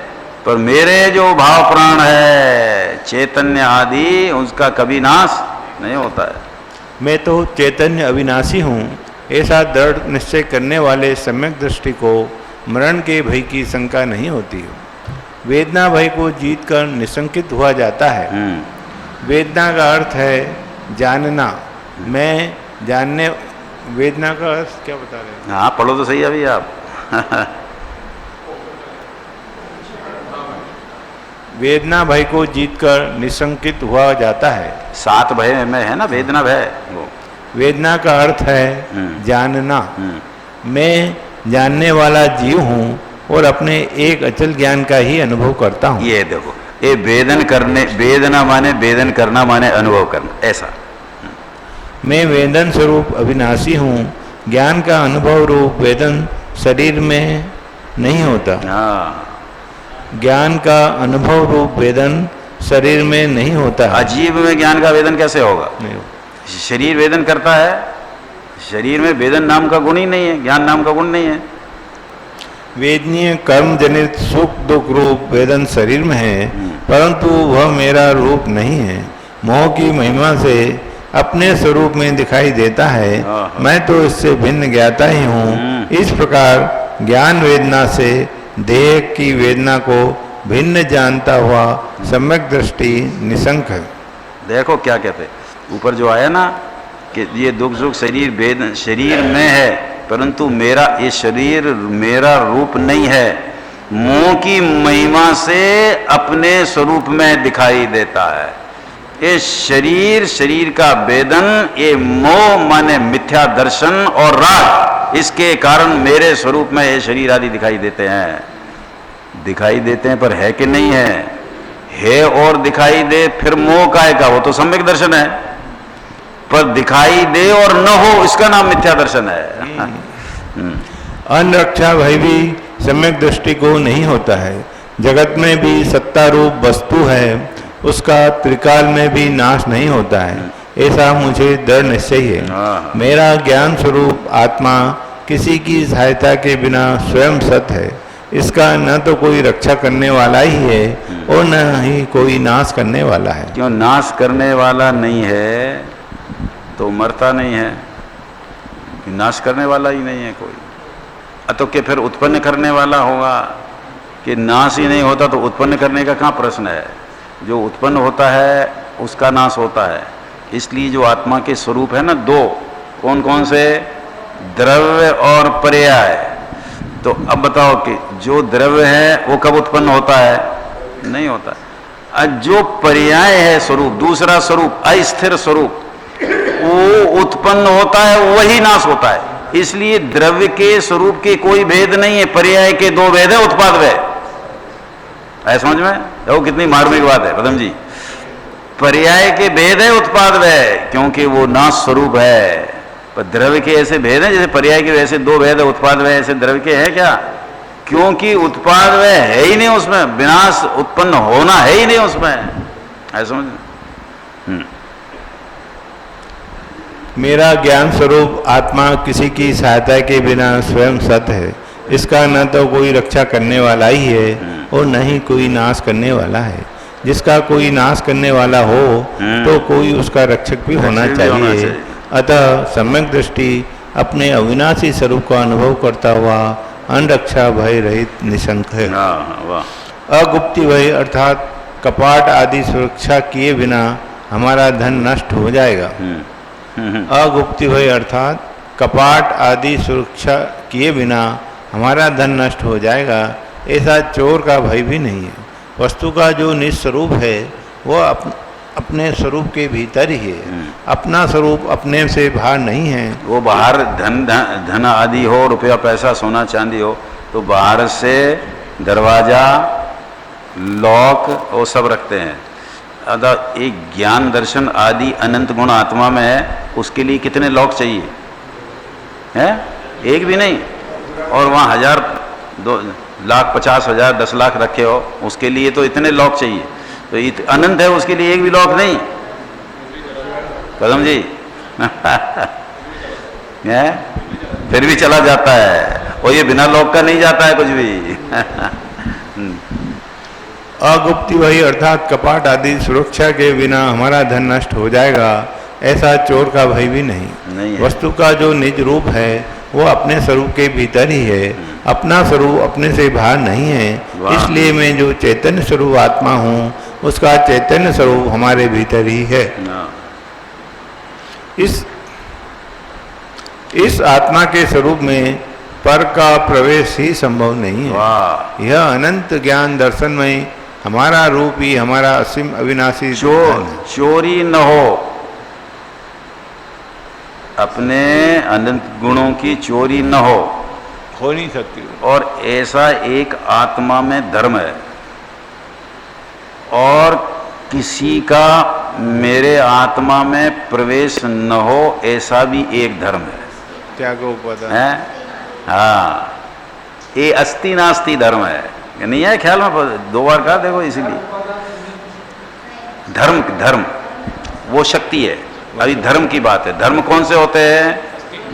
[SPEAKER 1] पर मेरे जो भाव प्राण है चैतन्य आदि उसका कभी नाश नहीं होता है।
[SPEAKER 3] मैं तो चैतन्य अविनाशी हूँ, ऐसा दृढ़ निश्चय करने वाले सम्यक दृष्टि को मरण के भय की शंका नहीं होती। वेदना भय को जीतकर निशंकित हुआ जाता है। वेदना का अर्थ है जानना। मैं जानने, वेदना का अर्थ क्या बता रहे हैं?
[SPEAKER 1] हाँ पढ़ो तो सही अभी आप।
[SPEAKER 3] वेदना भय को जीतकर निशंकित हुआ जाता है।
[SPEAKER 1] 7 भय में है ना वेदना भय। वो
[SPEAKER 3] वेदना का अर्थ है जानना। मैं जानने वाला जीव हूँ और अपने एक अचल ज्ञान का ही अनुभव करता हूँ।
[SPEAKER 1] ये देखो, ये वेदन करने, वेदना माने वेदन करना माने अनुभव करना, ऐसा।
[SPEAKER 3] मैं वेदन स्वरूप अविनाशी हूँ। ज्ञान का अनुभव रूप वेदन शरीर में नहीं होता। ज्ञान का अनुभव रूप वेदन शरीर में नहीं होता।
[SPEAKER 1] अजीब में ज्ञान का वेदन कैसे होगा? नहीं। शरीर वेदन करता है, शरीर में वेदन नाम का गुण ही नहीं है, ज्ञान नाम का गुण नहीं है।
[SPEAKER 3] वेदनीय कर्म जनित सुख दुख रूप वेदन शरीर में है, परंतु वह मेरा रूप नहीं है। मोह की महिमा से अपने स्वरूप में दिखाई देता है। मैं तो इससे भिन्न ज्ञाता ही हूँ। इस प्रकार ज्ञान वेदना से देह की वेदना को भिन्न जानता हुआ सम्यक दृष्टि निशंक है।
[SPEAKER 1] देखो क्या कहते हैं, ऊपर जो आया ना कि ये दुख सुख शरीर वेदन शरीर में है, परंतु मेरा ये शरीर मेरा रूप नहीं है। मोह की महिमा से अपने स्वरूप में दिखाई देता है। ये शरीर, शरीर का वेदन, ये मोह माने मिथ्या दर्शन और राग, इसके कारण मेरे स्वरूप में ये शरीर आदि दिखाई देते हैं। दिखाई देते हैं पर है कि नहीं है और दिखाई दे फिर मोह काय का, वो तो सम्यक दर्शन है। पर दिखाई दे और न हो इसका नाम मिथ्या दर्शन है।
[SPEAKER 3] अनरक्षा भय भी सम्यक दृष्टि को नहीं होता है। जगत में भी सत्ता रूप वस्तु है, उसका त्रिकाल में भी नाश नहीं होता है, ऐसा मुझे दृढ़ निश्चय है। मेरा ज्ञान स्वरूप आत्मा किसी की सहायता के बिना स्वयं सत है। इसका न तो कोई रक्षा करने वाला ही है और न ही कोई नाश करने वाला है।
[SPEAKER 1] क्यों नाश करने वाला नहीं है तो मरता नहीं है, नाश करने वाला ही नहीं है कोई। तो कि फिर उत्पन्न करने वाला होगा कि नाश ही नहीं होता तो उत्पन्न करने का कहाँ प्रश्न है? जो उत्पन्न होता है उसका नाश होता है। इसलिए जो आत्मा के स्वरूप है ना, 2 कौन कौन से? द्रव्य और पर्याय। तो अब बताओ कि जो द्रव्य है वो कब उत्पन्न होता है? नहीं होता। जो पर्याय है स्वरूप, दूसरा स्वरूप अस्थिर स्वरूप, वो उत्पन्न होता है वही नाश होता है। इसलिए द्रव्य के स्वरूप के कोई भेद नहीं है, पर्याय के दो भेद है, उत्पाद व्यय। है समझ में? देखो कितनी मार्मिक बात है प्रथम जी। पर्याय के भेद है उत्पाद व्यय, क्योंकि वो नाश स्वरूप है। पर द्रव्य के ऐसे भेद हैं, जैसे पर्याय के वैसे दो भेद है उत्पाद व्यय, ऐसे द्रव्य के है क्या? क्योंकि उत्पाद व्यय है ही नहीं उसमें, विनाश उत्पन्न होना है ही नहीं उसमें। है समझ?
[SPEAKER 3] मेरा ज्ञान स्वरूप आत्मा किसी की सहायता के बिना स्वयं सत्य है। इसका न तो कोई रक्षा करने वाला ही है और न ही कोई नाश करने वाला है। जिसका कोई नाश करने वाला हो तो कोई उसका रक्षक भी होना चाहिए। अतः सम्यक दृष्टि अपने अविनाशी स्वरूप का अनुभव करता हुआ अनरक्षा भय रहित निशंक है। अगुप्ति भय अर्थात कपाट आदि सुरक्षा किए बिना हमारा धन नष्ट हो जाएगा। अगुप्ति भय अर्थात कपाट आदि सुरक्षा किए बिना हमारा धन नष्ट हो जाएगा, ऐसा चोर का भय भी नहीं है। वस्तु का जो निस्वरूप है वह अपने स्वरूप के भीतर ही है। अपना स्वरूप अपने से बाहर नहीं है।
[SPEAKER 1] वो बाहर धन आदि हो, रुपया पैसा सोना चांदी हो, तो बाहर से दरवाजा लॉक वो सब रखते हैं। अतः एक ज्ञान दर्शन आदि अनंत गुण आत्मा में है, उसके लिए कितने लॉक चाहिए? हैं? एक भी नहीं। और वहाँ 1000, 2 लाख, 50,000, 10 लाख रखे हो, उसके लिए तो इतने लॉक चाहिए। तो अनंत है, उसके लिए एक भी लॉक नहीं। कदम जी फिर भी चला जाता है, और ये बिना लॉक का नहीं जाता है कुछ भी।
[SPEAKER 3] अगुप्ति वही अर्थात कपाट आदि सुरक्षा के बिना हमारा धन नष्ट हो जाएगा, ऐसा चोर का भय भी नहीं है। वस्तु का जो निज रूप है वो अपने स्वरूप के भीतर ही है। अपना स्वरूप अपने से बाहर नहीं है। इसलिए मैं जो चैतन्य स्वरूप आत्मा हूँ, उसका चैतन्य स्वरूप हमारे भीतर ही है। इस आत्मा के स्वरूप में पर का प्रवेश ही संभव नहीं है। यह अनंत ज्ञान दर्शन में हमारा रूप ही हमारा असीम अविनाशी
[SPEAKER 1] चोरी न हो, अपने अनंत गुणों की चोरी न हो
[SPEAKER 3] नहीं सकती।
[SPEAKER 1] और ऐसा एक आत्मा में धर्म है, और किसी का मेरे आत्मा में प्रवेश न हो ऐसा भी एक धर्म है।
[SPEAKER 3] त्यागोपद
[SPEAKER 1] है। हाँ, ये अस्ति नास्ति धर्म है, नहीं है ख्याल में? 2 बार कहा देखो, इसीलिए धर्म वो शक्ति है। अभी धर्म की बात है। धर्म कौन से होते हैं?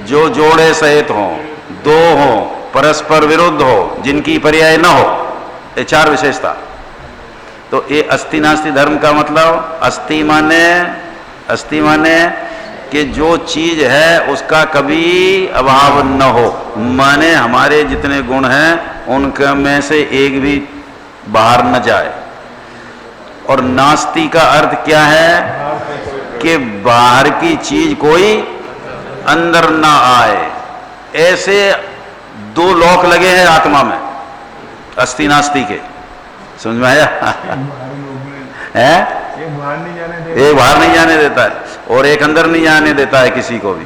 [SPEAKER 1] जो जोड़े सहित हो, 2 हो, परस्पर विरुद्ध हो, जिनकी पर्याय न हो, ये 4 विशेषता। तो ये अस्ति नास्ति धर्म का मतलब, अस्ति माने कि जो चीज है उसका कभी अभाव न हो, माने हमारे जितने गुण हैं उनके में से एक भी बाहर न जाए। और नास्ति का अर्थ क्या है? कि बाहर की चीज कोई अंदर ना आए। ऐसे 2 लॉक लगे हैं आत्मा में, अस्ति नास्ति के। समझ में आया? है? एक बाहर नहीं जाने देता है, और एक अंदर नहीं जाने देता है किसी को भी।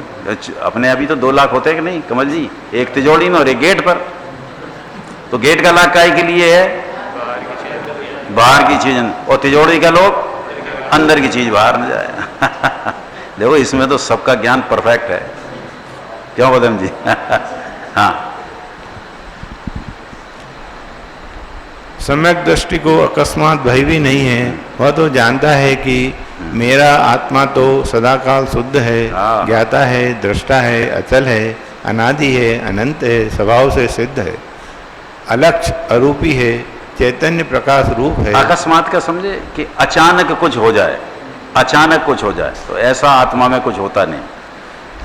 [SPEAKER 1] अपने अभी तो 2 लाख होते हैं कि नहीं कमल जी? एक तिजोरी में और एक गेट पर। तो गेट का लाख काहे के लिए है? बाहर की चीज, और तिजोरी का लोग अंदर की चीज बाहर न जाए। देखो इसमें तो सबका ज्ञान परफेक्ट है, क्यों बदम जी? हाँ,
[SPEAKER 3] सम्यक दृष्टि को अकस्मात भय भी नहीं है। वह तो जानता है कि मेरा आत्मा तो सदाकाल शुद्ध है, ज्ञाता है, दृष्टा है, अचल है, अनादि है, अनंत है, स्वभाव से सिद्ध है, अलक्ष्य अरूपी है, चैतन्य प्रकाश रूप है।
[SPEAKER 1] अकस्मात का समझे कि अचानक कुछ हो जाए, अचानक कुछ हो जाए, तो ऐसा आत्मा में कुछ होता नहीं।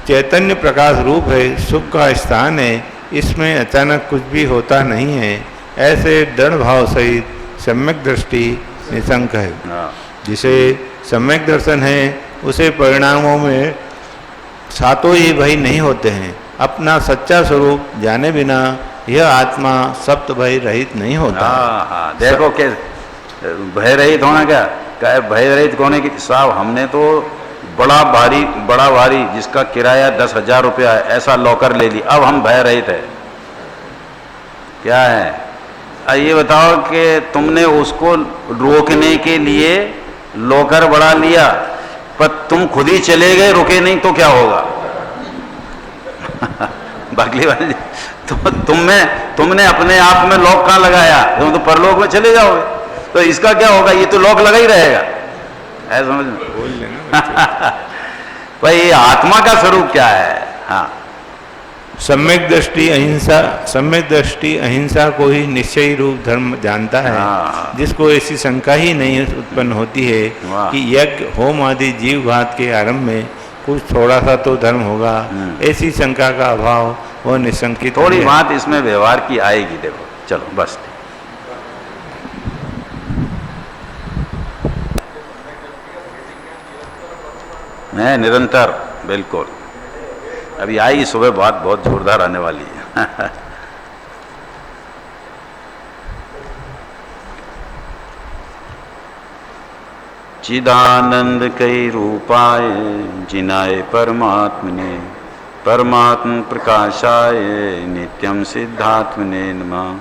[SPEAKER 3] चैतन्य प्रकाश रूप है, सुख का स्थान है, इसमें अचानक कुछ भी होता नहीं है। ऐसे दृढ़ भाव सहित सम्यक दृष्टि निशंक है। जिसे सम्यक दर्शन है उसे परिणामों में सातों ही भय नहीं होते हैं। अपना सच्चा स्वरूप जाने बिना यह आत्मा सप्त भय रहित नहीं होता।
[SPEAKER 1] हाँ, देखो के भय रहित होना क्या है? भय रहित होने की साहब, हमने तो बड़ा भारी जिसका किराया 10,000 रुपया है, ऐसा लॉकर ले ली। अब हम भय रहित है, क्या है? ये बताओ कि तुमने उसको रोकने के लिए लॉकर बढ़ा लिया, पर तुम खुद ही चले गए, रुके नहीं, तो क्या होगा? बागली वाली तुमने अपने आप में लॉक कहाँ लगाया? तुम तो परलोक में चले जाओगे, तो इसका क्या होगा? ये तो लॉक लगा ही रहेगा, ऐसा समझ में।
[SPEAKER 3] बोल लेना
[SPEAKER 1] भाई आत्मा का स्वरूप क्या है? हाँ,
[SPEAKER 3] सम्यक दृष्टि अहिंसा को ही निश्चयी रूप धर्म जानता है,
[SPEAKER 1] हाँ।
[SPEAKER 3] जिसको ऐसी शंका ही नहीं उत्पन्न होती है
[SPEAKER 1] वाह।
[SPEAKER 3] कि यज्ञ होम आदि जीव घात के आरंभ में कुछ थोड़ा सा तो धर्म होगा। ऐसी शंका का अभाव वह निशंकित
[SPEAKER 1] थोड़ी
[SPEAKER 3] है।
[SPEAKER 1] बात इसमें व्यवहार की आएगी, देखो। चलो बस, मैं निरंतर, बिल्कुल अभी आएगी सुबह, बात बहुत जोरदार आने वाली है। चिदानंद कई रूपाय जिनाय परमात्मने, परमात्म प्रकाशाय नित्यम सिद्धात्मने नमः।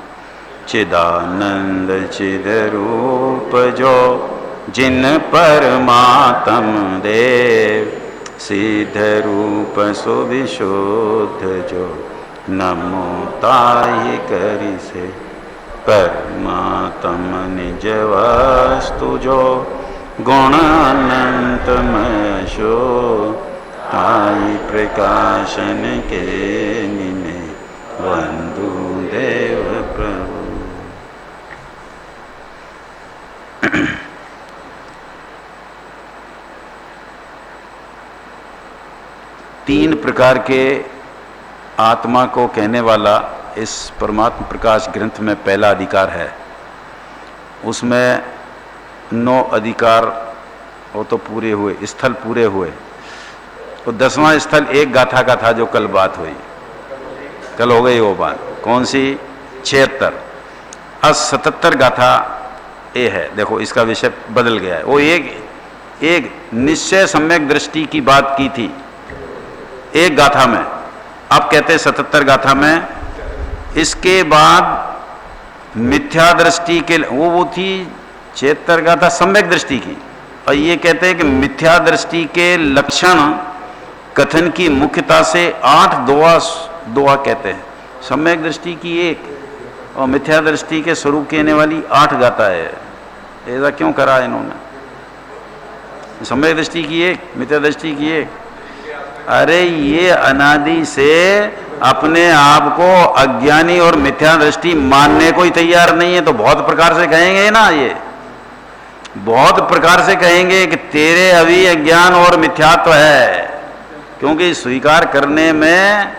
[SPEAKER 1] चिदानंद चिद रूप जो जिन परमात्म देव, सिद्ध रूप सुविशुद्ध जो नमो ताहि करि से। परमात्म निज वस्तु जो गुण अनंतमय शो, ताहि प्रकाशन के निने वंदु देव प्रभु। तीन प्रकार के आत्मा को कहने वाला इस परमात्म प्रकाश ग्रंथ में पहला अधिकार है। उसमें 9 अधिकार वो तो पूरे हुए, स्थल पूरे हुए। तो 10वां स्थल एक गाथा का था, जो कल बात हुई, कल हो गई वो बात। कौन सी? 76। अब 77 गाथा ये है। देखो इसका विषय बदल गया है। वो एक निश्चय सम्यक दृष्टि की बात की थी एक गाथा में, अब कहते हैं 77 गाथा में। इसके बाद मिथ्या दृष्टि के वो थी 76 गाथा सम्यक दृष्टि की, और ये कहते हैं कि मिथ्या दृष्टि के लक्षण कथन की मुख्यता से 8 दोहा कहते हैं। सम्यक दृष्टि की 1 और मिथ्या दृष्टि के स्वरूप कहने वाली 8 गाथा है। ऐसा क्यों करा इन्होंने? सम्यक दृष्टि की 1, मिथ्या दृष्टि की 1। अरे ये अनादि से अपने आप को अज्ञानी और मिथ्या दृष्टि मानने को ही तैयार नहीं है, तो बहुत प्रकार से कहेंगे ना, ये बहुत प्रकार से कहेंगे कि तेरे अभी अज्ञान और मिथ्यात्व है, क्योंकि स्वीकार करने में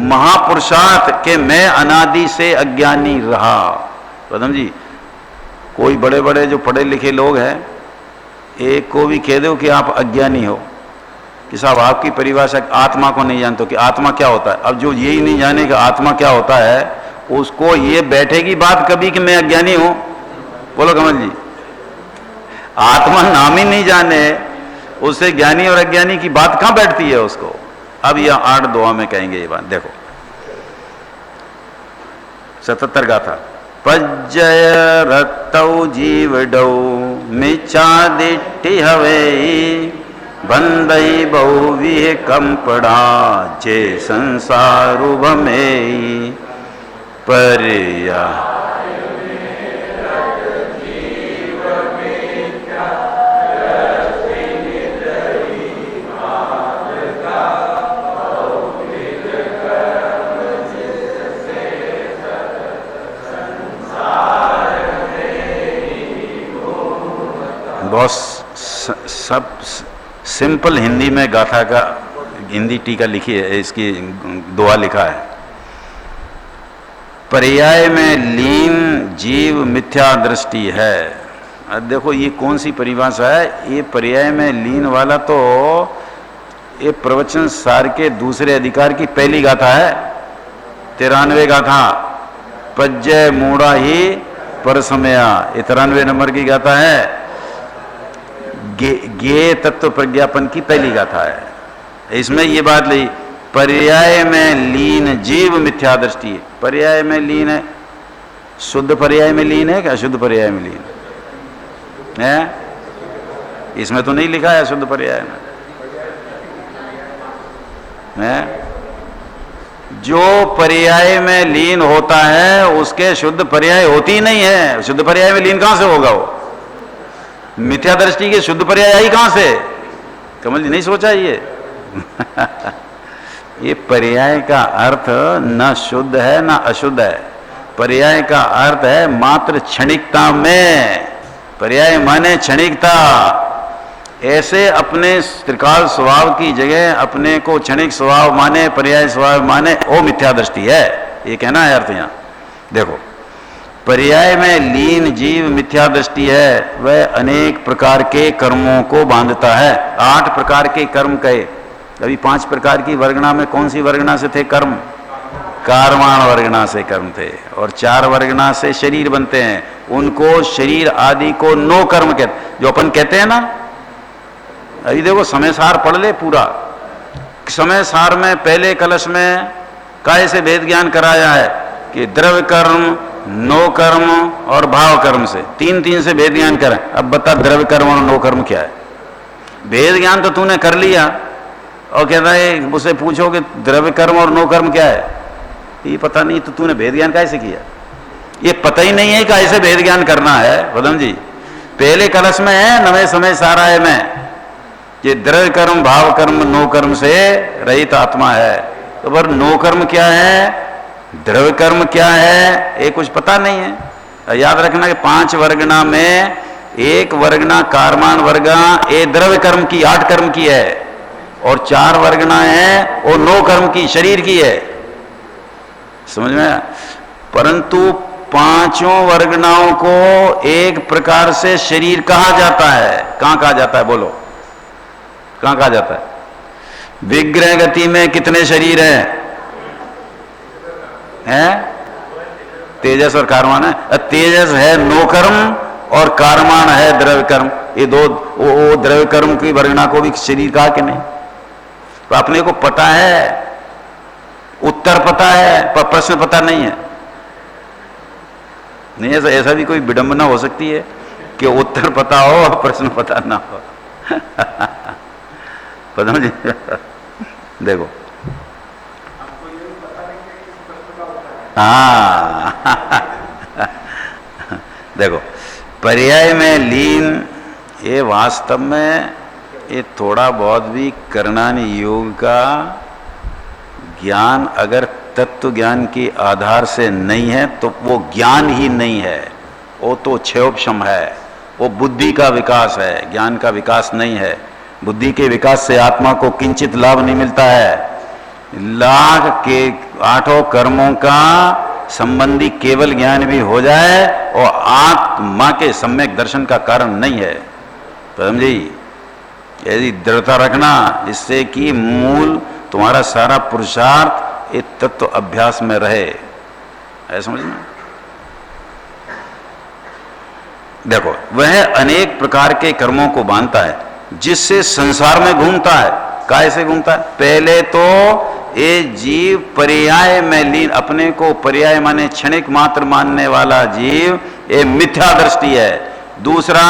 [SPEAKER 1] महापुरुषार्थ के मैं अनादि से अज्ञानी रहा। पदम जी, कोई बड़े बड़े जो पढ़े लिखे लोग हैं, एक को भी कह दो कि आप अज्ञानी हो, कि साहब आपकी परिभाषा आत्मा को नहीं जानते कि आत्मा क्या होता है। अब जो यही नहीं जाने कि आत्मा क्या होता है, उसको ये बैठेगी बात कभी कि मैं अज्ञानी हूं? बोलो कमल जी, आत्मा नाम ही नहीं जाने, उससे ज्ञानी और अज्ञानी की बात कहां बैठती है उसको? अब यह 8 दोहा में कहेंगे ये बात। देखो 77 गाथा। पज्जय रत्तौ जीवडौ मिच्छा दिट्ठि हवे, बंदई बहुविह कंपड़ा जे संसारु भमेई। परिया बहुत सब सिंपल हिंदी में गाथा का हिंदी टीका लिखी है, इसकी दोहा लिखा है। पर्याय में लीन जीव मिथ्या दृष्टि है। अब देखो ये कौन सी परिभाषा है? ये पर्याय में लीन वाला तो ये प्रवचन सार के दूसरे अधिकार की पहली गाथा है, 93 गाथा। पज्जय मूढ़ा ही परसमया, 93 नंबर की गाथा है। ज्ञेय तत्व प्रज्ञापन की पहली गाथा है। इसमें ये बात ली, पर्याय में लीन जीव मिथ्या दृष्टि है। पर्याय में लीन है, शुद्ध पर्याय में लीन है कि अशुद्ध पर्याय में लीन है? इसमें तो नहीं लिखा है शुद्ध पर्याय में है? जो पर्याय में लीन होता है उसके शुद्ध पर्याय होती ही नहीं है। शुद्ध पर्याय में लीन कहां से होगा? वो मिथ्या दृष्टि के शुद्ध पर्याय आई कहां से? कमल जी नहीं सोचा ये? ये पर्याय का अर्थ न शुद्ध है न अशुद्ध है। पर्याय का अर्थ है मात्र क्षणिकता में। पर्याय माने क्षणिकता। ऐसे अपने त्रिकाल स्वभाव की जगह अपने को क्षणिक स्वभाव माने, पर्याय स्वभाव माने, वो मिथ्या दृष्टि है। ये कहना है अर्थ यहां। देखो, पर्याय में लीन जीव मिथ्या दृष्टि है, वह अनेक प्रकार के कर्मों को बांधता है। 8 प्रकार के कर्म कहे। अभी 5 प्रकार की वर्गणा में कौन सी वर्गणा से थे कर्म? कारवाण वर्गणा से कर्म थे। और 4 वर्गणा से शरीर बनते हैं, उनको शरीर आदि को 9 कर्म कहते। जो अपन कहते हैं ना, अभी देखो समय सार पढ़ ले पूरा। समय सार में पहले कलश में काय से भेद ज्ञान कराया है कि द्रव्य कर्म, 9 कर्म और भाव कर्म से 3 से भेद ज्ञान करें। अब बता द्रव्य कर्म और 9 कर्म क्या है? भेद ज्ञान तो तूने कर लिया और कहता है उसे पूछो कि द्रव्य कर्म और 9 कर्म क्या है? ये पता नहीं तो तूने भेद ज्ञान कैसे किया? ये पता ही नहीं है कि कैसे भेद ज्ञान करना है। पदम जी पहले कलश में है, नवे समय सारा है में ये द्रव्य कर्म, भाव कर्म, 9 कर्म से रहित आत्मा है। तो पर 9 कर्म क्या है, द्रव्य कर्म क्या है, ये कुछ पता नहीं है। याद रखना कि 5 वर्गणा में 1 वर्गणा कारमान वर्गा ये द्रव्य कर्म की 8 कर्म की है, और 4 वर्गणा है वो 9 कर्म की शरीर की है। समझ में? परंतु 5 वर्गणाओं को एक प्रकार से शरीर कहा जाता है। कहां कहा जाता है बोलो? कहां कहा जाता है? विग्रह गति में कितने शरीर हैं? तेजस और कारमान है। तेजस है 9 कर्म और कारमान है द्रव्य कर्म। ये 2 वो द्रव्य कर्म की वर्गणा को भी शरीर कहा कि नहीं? तो अपने को पता है, उत्तर पता है, पर प्रश्न पता नहीं है। नहीं, ऐसा भी कोई विडंबना हो सकती है कि उत्तर पता हो और प्रश्न पता ना हो। पता नहीं। देखो, हाँ देखो, पर्याय में लीन ये वास्तव में ये थोड़ा बहुत भी करणानि योग का ज्ञान अगर तत्व ज्ञान के आधार से नहीं है तो वो ज्ञान ही नहीं है, वो तो क्षयोपशम है, वो बुद्धि का विकास है, ज्ञान का विकास नहीं है। बुद्धि के विकास से आत्मा को किंचित लाभ नहीं मिलता है। लाख के 8 कर्मों का संबंधी केवल ज्ञान भी हो जाए और आत्मा के सम्यक दर्शन का कारण नहीं है। समझी? यदि दृढ़ता रखना इससे कि मूल तुम्हारा सारा पुरुषार्थ एक तत्व अभ्यास में रहे, है समझना? देखो, वह अनेक प्रकार के कर्मों को बांधता है जिससे संसार में घूमता है। कैसे घूमता है? पहले तो ये जीव पर्याय में लीन, अपने को पर्याय माने क्षणिक मात्र मानने वाला जीव ये मिथ्या दृष्टि है। दूसरा,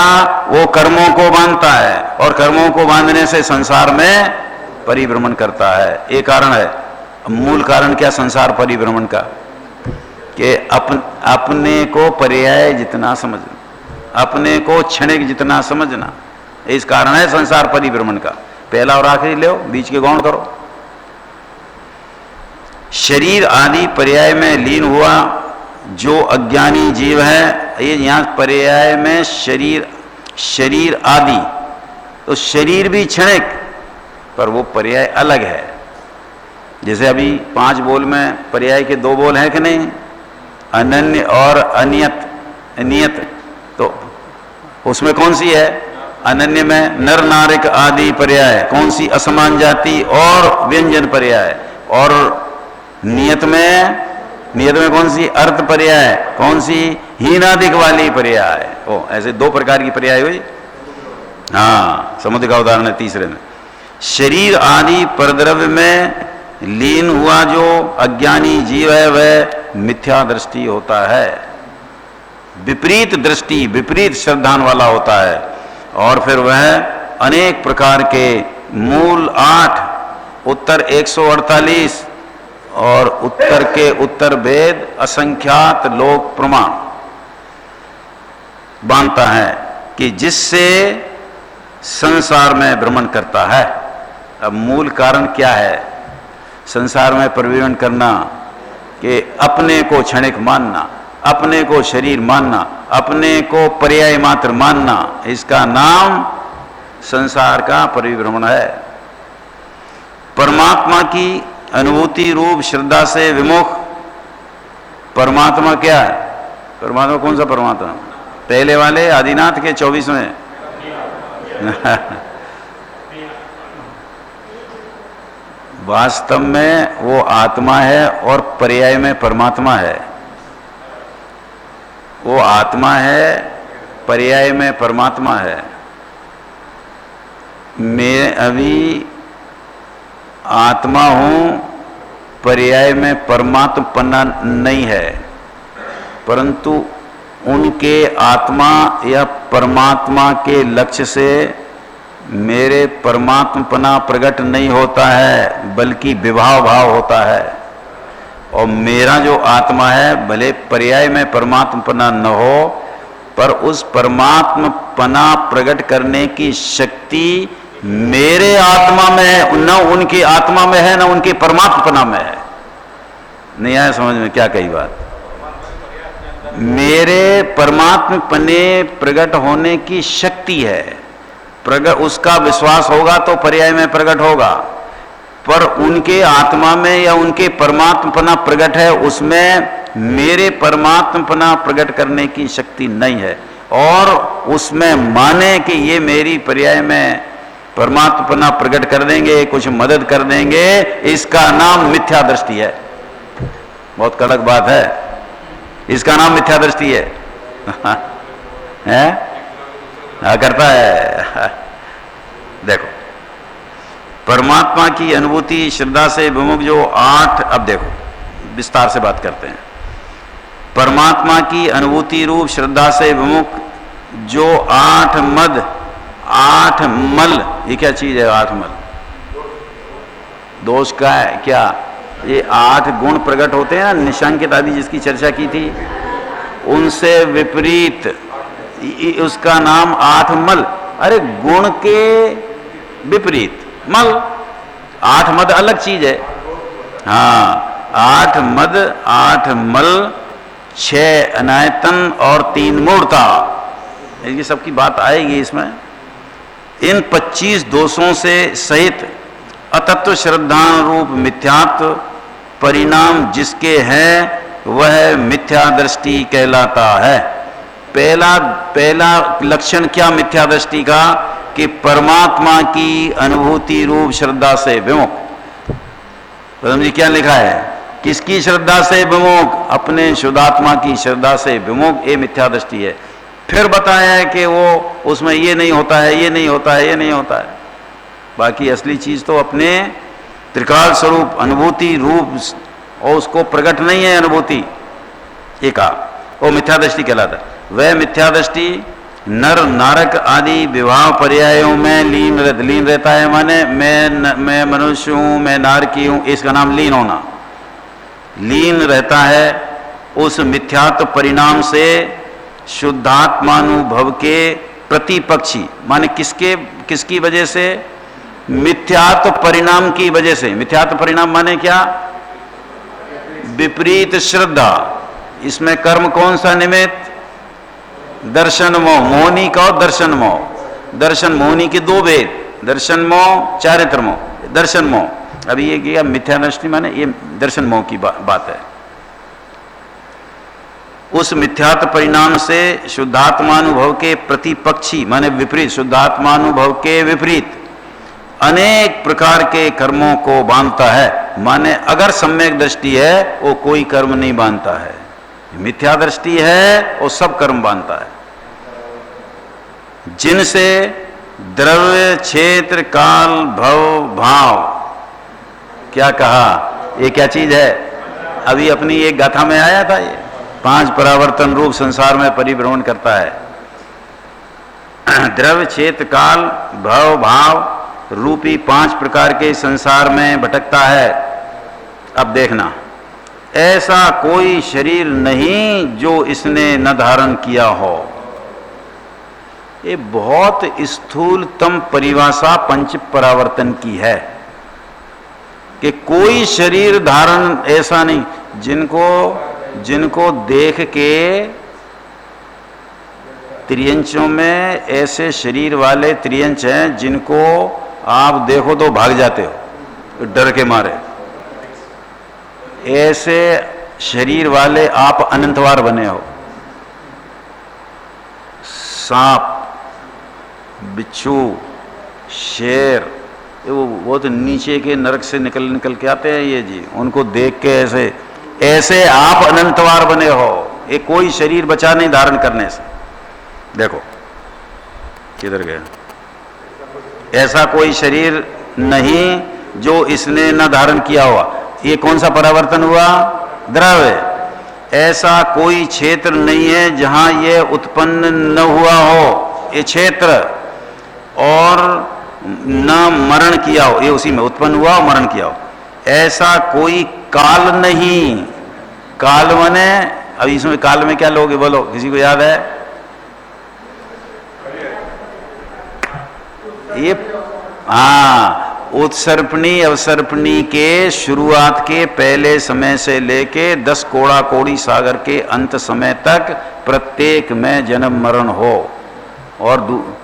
[SPEAKER 1] वो कर्मों को बांधता है और कर्मों को बांधने से संसार में परिभ्रमण करता है। ये कारण है। मूल कारण क्या संसार परिभ्रमण का? कि अपने को पर्याय जितना समझना, अपने को क्षणिक जितना समझना, इस कारण है संसार परिभ्रमण का। पहला और आखिरी ले, बीच के गौण करो। शरीर आदि पर्याय में लीन हुआ जो अज्ञानी जीव है, ये यहां पर्याय में शरीर आदि, तो शरीर भी क्षणिक, पर वो पर्याय अलग है। जैसे अभी 5 बोल में पर्याय के 2 बोल हैं कि नहीं? अनन्य और नियत। तो उसमें कौन सी है? अनन्य में नर नारिक आदि पर्याय, कौन सी? असमान जाति और व्यंजन पर्याय। और नियत में कौन सी? अर्थ पर्याय, कौन सी? हीनादिक वाली पर्याय। ओ, ऐसे 2 प्रकार की पर्याय हुई। हाँ, समुद्र का उदाहरण है तीसरे में। शरीर आदि परद्रव्य में लीन हुआ जो अज्ञानी जीव है वह मिथ्या दृष्टि होता है, विपरीत दृष्टि, विपरीत श्रद्धान वाला होता है। और फिर वह अनेक प्रकार के मूल 8, उत्तर 148 और उत्तर के उत्तर भेद असंख्यात लोक प्रमाण बांधता है कि जिससे संसार में भ्रमण करता है। अब मूल कारण क्या है संसार में परिभ्रमण करना? कि अपने को क्षणिक मानना, अपने को शरीर मानना, अपने को पर्याय मात्र मानना, इसका नाम संसार का परिभ्रमण है। परमात्मा की अनुभूति रूप श्रद्धा से विमुख परमात्मा क्या है? परमात्मा कौन सा परमात्मा? पहले वाले आदिनाथ के 24वें वास्तव में वो आत्मा है और पर्याय में परमात्मा है। वो आत्मा है, पर्याय में परमात्मा है। मैं अभी आत्मा हूं, पर्याय में परमात्मा नहीं है, परंतु उनके आत्मा या परमात्मा के लक्ष्य से मेरे परमात्मपना प्रकट नहीं होता है, बल्कि विभाव भाव होता है। और मेरा जो आत्मा है भले पर्याय में परमात्मपना न हो, पर उस परमात्मपना प्रकट करने की शक्ति मेरे आत्मा में है, न उनकी आत्मा में है, न उनके परमात्मपना में है। नहीं आया समझ में क्या कही बात? मेरे परमात्मपने प्रकट होने की शक्ति है, प्रकट उसका विश्वास होगा तो पर्याय में प्रकट होगा, पर उनके आत्मा में या उनके परमात्मपना प्रकट है, उसमें मेरे परमात्मपना प्रकट करने की शक्ति नहीं है। और उसमें माने कि ये मेरी पर्याय में परमात्मपना प्रकट कर देंगे, कुछ मदद कर देंगे, इसका नाम मिथ्या दृष्टि है। बहुत कड़क बात है, इसका नाम मिथ्या दृष्टि है। हैं? करता है। देखो, परमात्मा की अनुभूति श्रद्धा से विमुख जो 8, अब देखो विस्तार से बात करते हैं। परमात्मा की अनुभूति रूप श्रद्धा से विमुख जो 8 मद, 8 मल, ये क्या चीज है? 8 मल दोष का है क्या? ये 8 गुण प्रकट होते हैं ना, निशांकित आदि जिसकी चर्चा की थी, उनसे विपरीत उसका नाम 8 मल। अरे गुण के विपरीत मल, 8 मद अलग चीज है। हाँ, 8 मद, 8 मल, 6 अनायतन और 3 मूर्ता, ये सबकी बात आएगी इसमें। इन 25 दोषों से सहित अतत्व श्रद्धा रूप मिथ्यात्व परिणाम जिसके हैं वह मिथ्या दृष्टि कहलाता है। पहला लक्षण क्या मिथ्या दृष्टि का? कि परमात्मा की अनुभूति रूप श्रद्धा से विमुख। प्रथम जी क्या लिखा है? किसकी श्रद्धा से विमुख? अपने शुद्धात्मा की श्रद्धा से विमुख, ये मिथ्या दृष्टि है। फिर बताया है कि वो उसमें ये नहीं होता है, ये नहीं होता है, ये नहीं होता है। बाकी असली चीज तो अपने त्रिकाल स्वरूप अनुभूति रूप, और उसको प्रकट नहीं है अनुभूति, ये कहा, वो मिथ्या दृष्टि कहलाता है। वह मिथ्या दृष्टि नर नारक आदि विवाह पर्यायों में लीन रहता है। माने मैं मनुष्य हूं, मैं नारकी हूं, इसका नाम लीन होना। लीन रहता है उस मिथ्यात्व परिणाम से शुद्धात्मानुभव के प्रतिपक्षी। माने किसकी वजह से? मिथ्यात्व परिणाम की वजह से। मिथ्यात्व परिणाम माने क्या? विपरीत श्रद्धा। इसमें कर्म कौन सा निमित्त? दर्शन मोह, मोहनी का और दर्शन मोह। दर्शन मोहनी के 2 भेद, दर्शन मोह, चारित्र मोह। दर्शन मोह, अभी ये किया मिथ्या दृष्टि, माने ये दर्शन मोह की बात है। उस मिथ्यात्व परिणाम से शुद्धात्मानुभव के प्रतिपक्षी, माने विपरीत, शुद्धात्मानुभव के विपरीत अनेक प्रकार के कर्मों को बांधता है। माने अगर सम्यक दृष्टि है वो कोई कर्म नहीं बांधता है, मिथ्या दृष्टि है वो सब कर्म बांधता है। जिनसे द्रव्य, क्षेत्र, काल, भव, भाव। क्या कहा? ये क्या चीज है? अभी अपनी एक गाथा में आया था ये। 5 परावर्तन रूप संसार में परिभ्रमण करता है। द्रव्य, क्षेत्र, काल, भव, भाव रूपी 5 प्रकार के संसार में भटकता है। अब देखना, ऐसा कोई शरीर नहीं जो इसने न धारण किया हो। ये बहुत स्थूलतम परिभाषा पंच परावर्तन की है कि कोई शरीर धारण ऐसा नहीं, जिनको देख के त्रियंचों में ऐसे शरीर वाले त्रियंच हैं जिनको आप देखो तो भाग जाते हो डर के मारे। ऐसे शरीर वाले आप अनंतवार बने हो। सांप, बिच्छू, शेर, वो तो नीचे के नरक से निकल के आते हैं ये जी। उनको देख के ऐसे आप अनंतवार बने हो। ये कोई शरीर बचा नहीं धारण करने से। देखो किधर गया? ऐसा कोई शरीर नहीं जो इसने न धारण किया हुआ। ये कौन सा परावर्तन हुआ? द्रव्य। ऐसा कोई क्षेत्र नहीं है जहां ये उत्पन्न न हुआ हो ये क्षेत्र, और न मरण किया हो। ये उसी में उत्पन्न हुआ और मरण किया हो। ऐसा कोई काल नहीं। काल माने, अब इसमें काल में क्या लोगे बोलो, किसी को याद है? ये उत्सर्पणी अवसर्पणी के शुरुआत के पहले समय से लेके 10 कोड़ा कोड़ी सागर के अंत समय तक प्रत्येक में जन्म मरण हो, और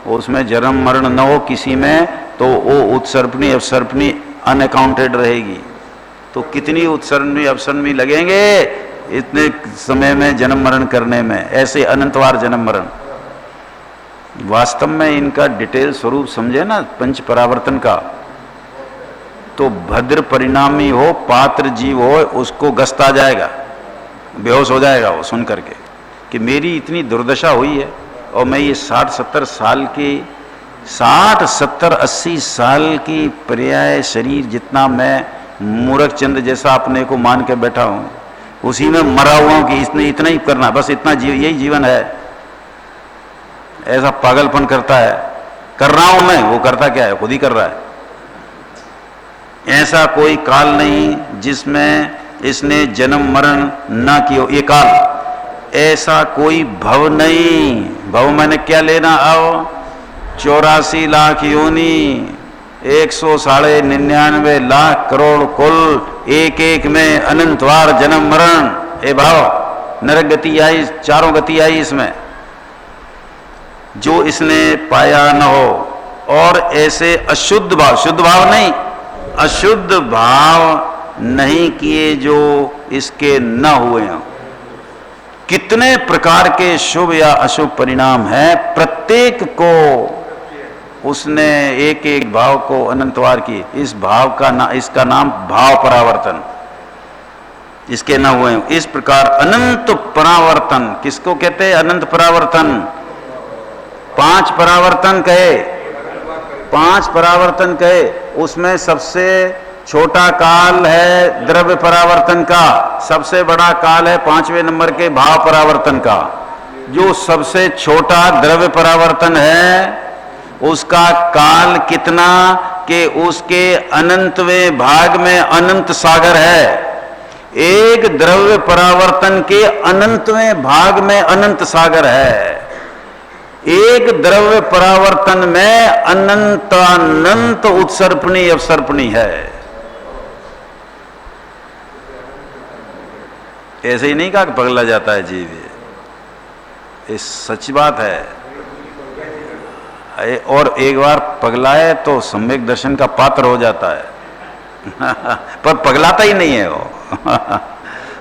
[SPEAKER 1] उसमें जन्म मरण न हो किसी में, तो वो उत्सर्पणी अवसर्पणी अनअकाउंटेड रहेगी। तो कितनी उत्सर्पणी अवसर्पणी लगेंगे इतने समय में जन्म मरण करने में? ऐसे अनंतवार जन्म मरण। वास्तव में इनका डिटेल स्वरूप समझे ना पंच परावर्तन का, तो भद्र परिणामी हो, पात्र जीव हो, उसको गस्त आ जाएगा, बेहोश हो जाएगा वो सुन करके कि मेरी इतनी दुर्दशा हुई है, और मैं ये 60-70 साल की 60-70-80 साल की पर्याय शरीर जितना मैं मूर्ख चंद जैसा अपने को मान के बैठा हूँ, उसी में मरा हुआ हूँ कि इसने इतना ही करना, बस इतना यही जीवन है। ऐसा पागलपन करता है। कर रहा हूं मैं, वो करता क्या है? खुद ही कर रहा है। ऐसा कोई काल नहीं जिसमें इसने जन्म मरण ना किया। ये काल। ऐसा कोई भव नहीं। भव मैंने क्या लेना? आओ 84 लाख योनि, 199 लाख करोड़ कुल, एक एक में अनंतवार जन्म मरण। ए भाव, नरक गति आई, चारों गति आई इसमें, जो इसने पाया न हो। और ऐसे अशुद्ध भाव, शुद्ध भाव नहीं, अशुद्ध भाव नहीं किए जो इसके न हुए हों। कितने प्रकार के शुभ या अशुभ परिणाम हैं, प्रत्येक को उसने एक एक भाव को अनंतवार की। इस भाव का इसका नाम भाव परावर्तन, इसके न हुए हों। इस प्रकार अनंत परावर्तन किसको कहते हैं? अनंत परावर्तन। 5 परावर्तन कहे, 5 परावर्तन कहे, उसमें सबसे छोटा काल है द्रव्य परावर्तन का, सबसे बड़ा काल है 5वें नंबर के भाव परावर्तन का। जो सबसे छोटा द्रव्य परावर्तन है उसका काल कितना कि उसके अनंतवें भाग में अनंत सागर है। एक द्रव्य परावर्तन के अनंतवें भाग में अनंत सागर है। एक द्रव्य परावर्तन में अनंत उत्सर्पणी अवसर्पणी है। ऐसे ही नहीं कहा कि पगला जाता है जीव, ये सच बात है। और एक बार पगलाए तो सम्यक दर्शन का पात्र हो जाता है पर पगलाता ही नहीं है वो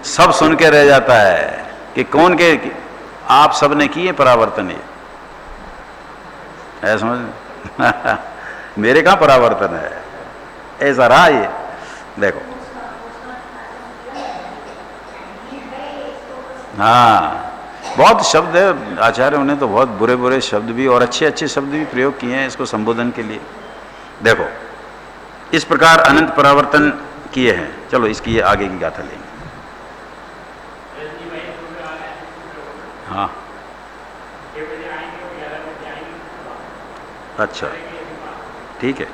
[SPEAKER 1] सब सुन के रह जाता है कि कौन के आप सब ने किए परावर्तन। ये है समझ मेरे कहाँ परावर्तन है, ऐसा रहा ये। देखो हाँ, बहुत शब्द है, आचार्यों ने तो बहुत बुरे बुरे शब्द भी और अच्छे अच्छे शब्द भी प्रयोग किए हैं इसको संबोधन के लिए। देखो इस प्रकार अनंत परावर्तन किए हैं। चलो इसकी ये आगे की गाथा लेंगे। हाँ अच्छा ठीक है।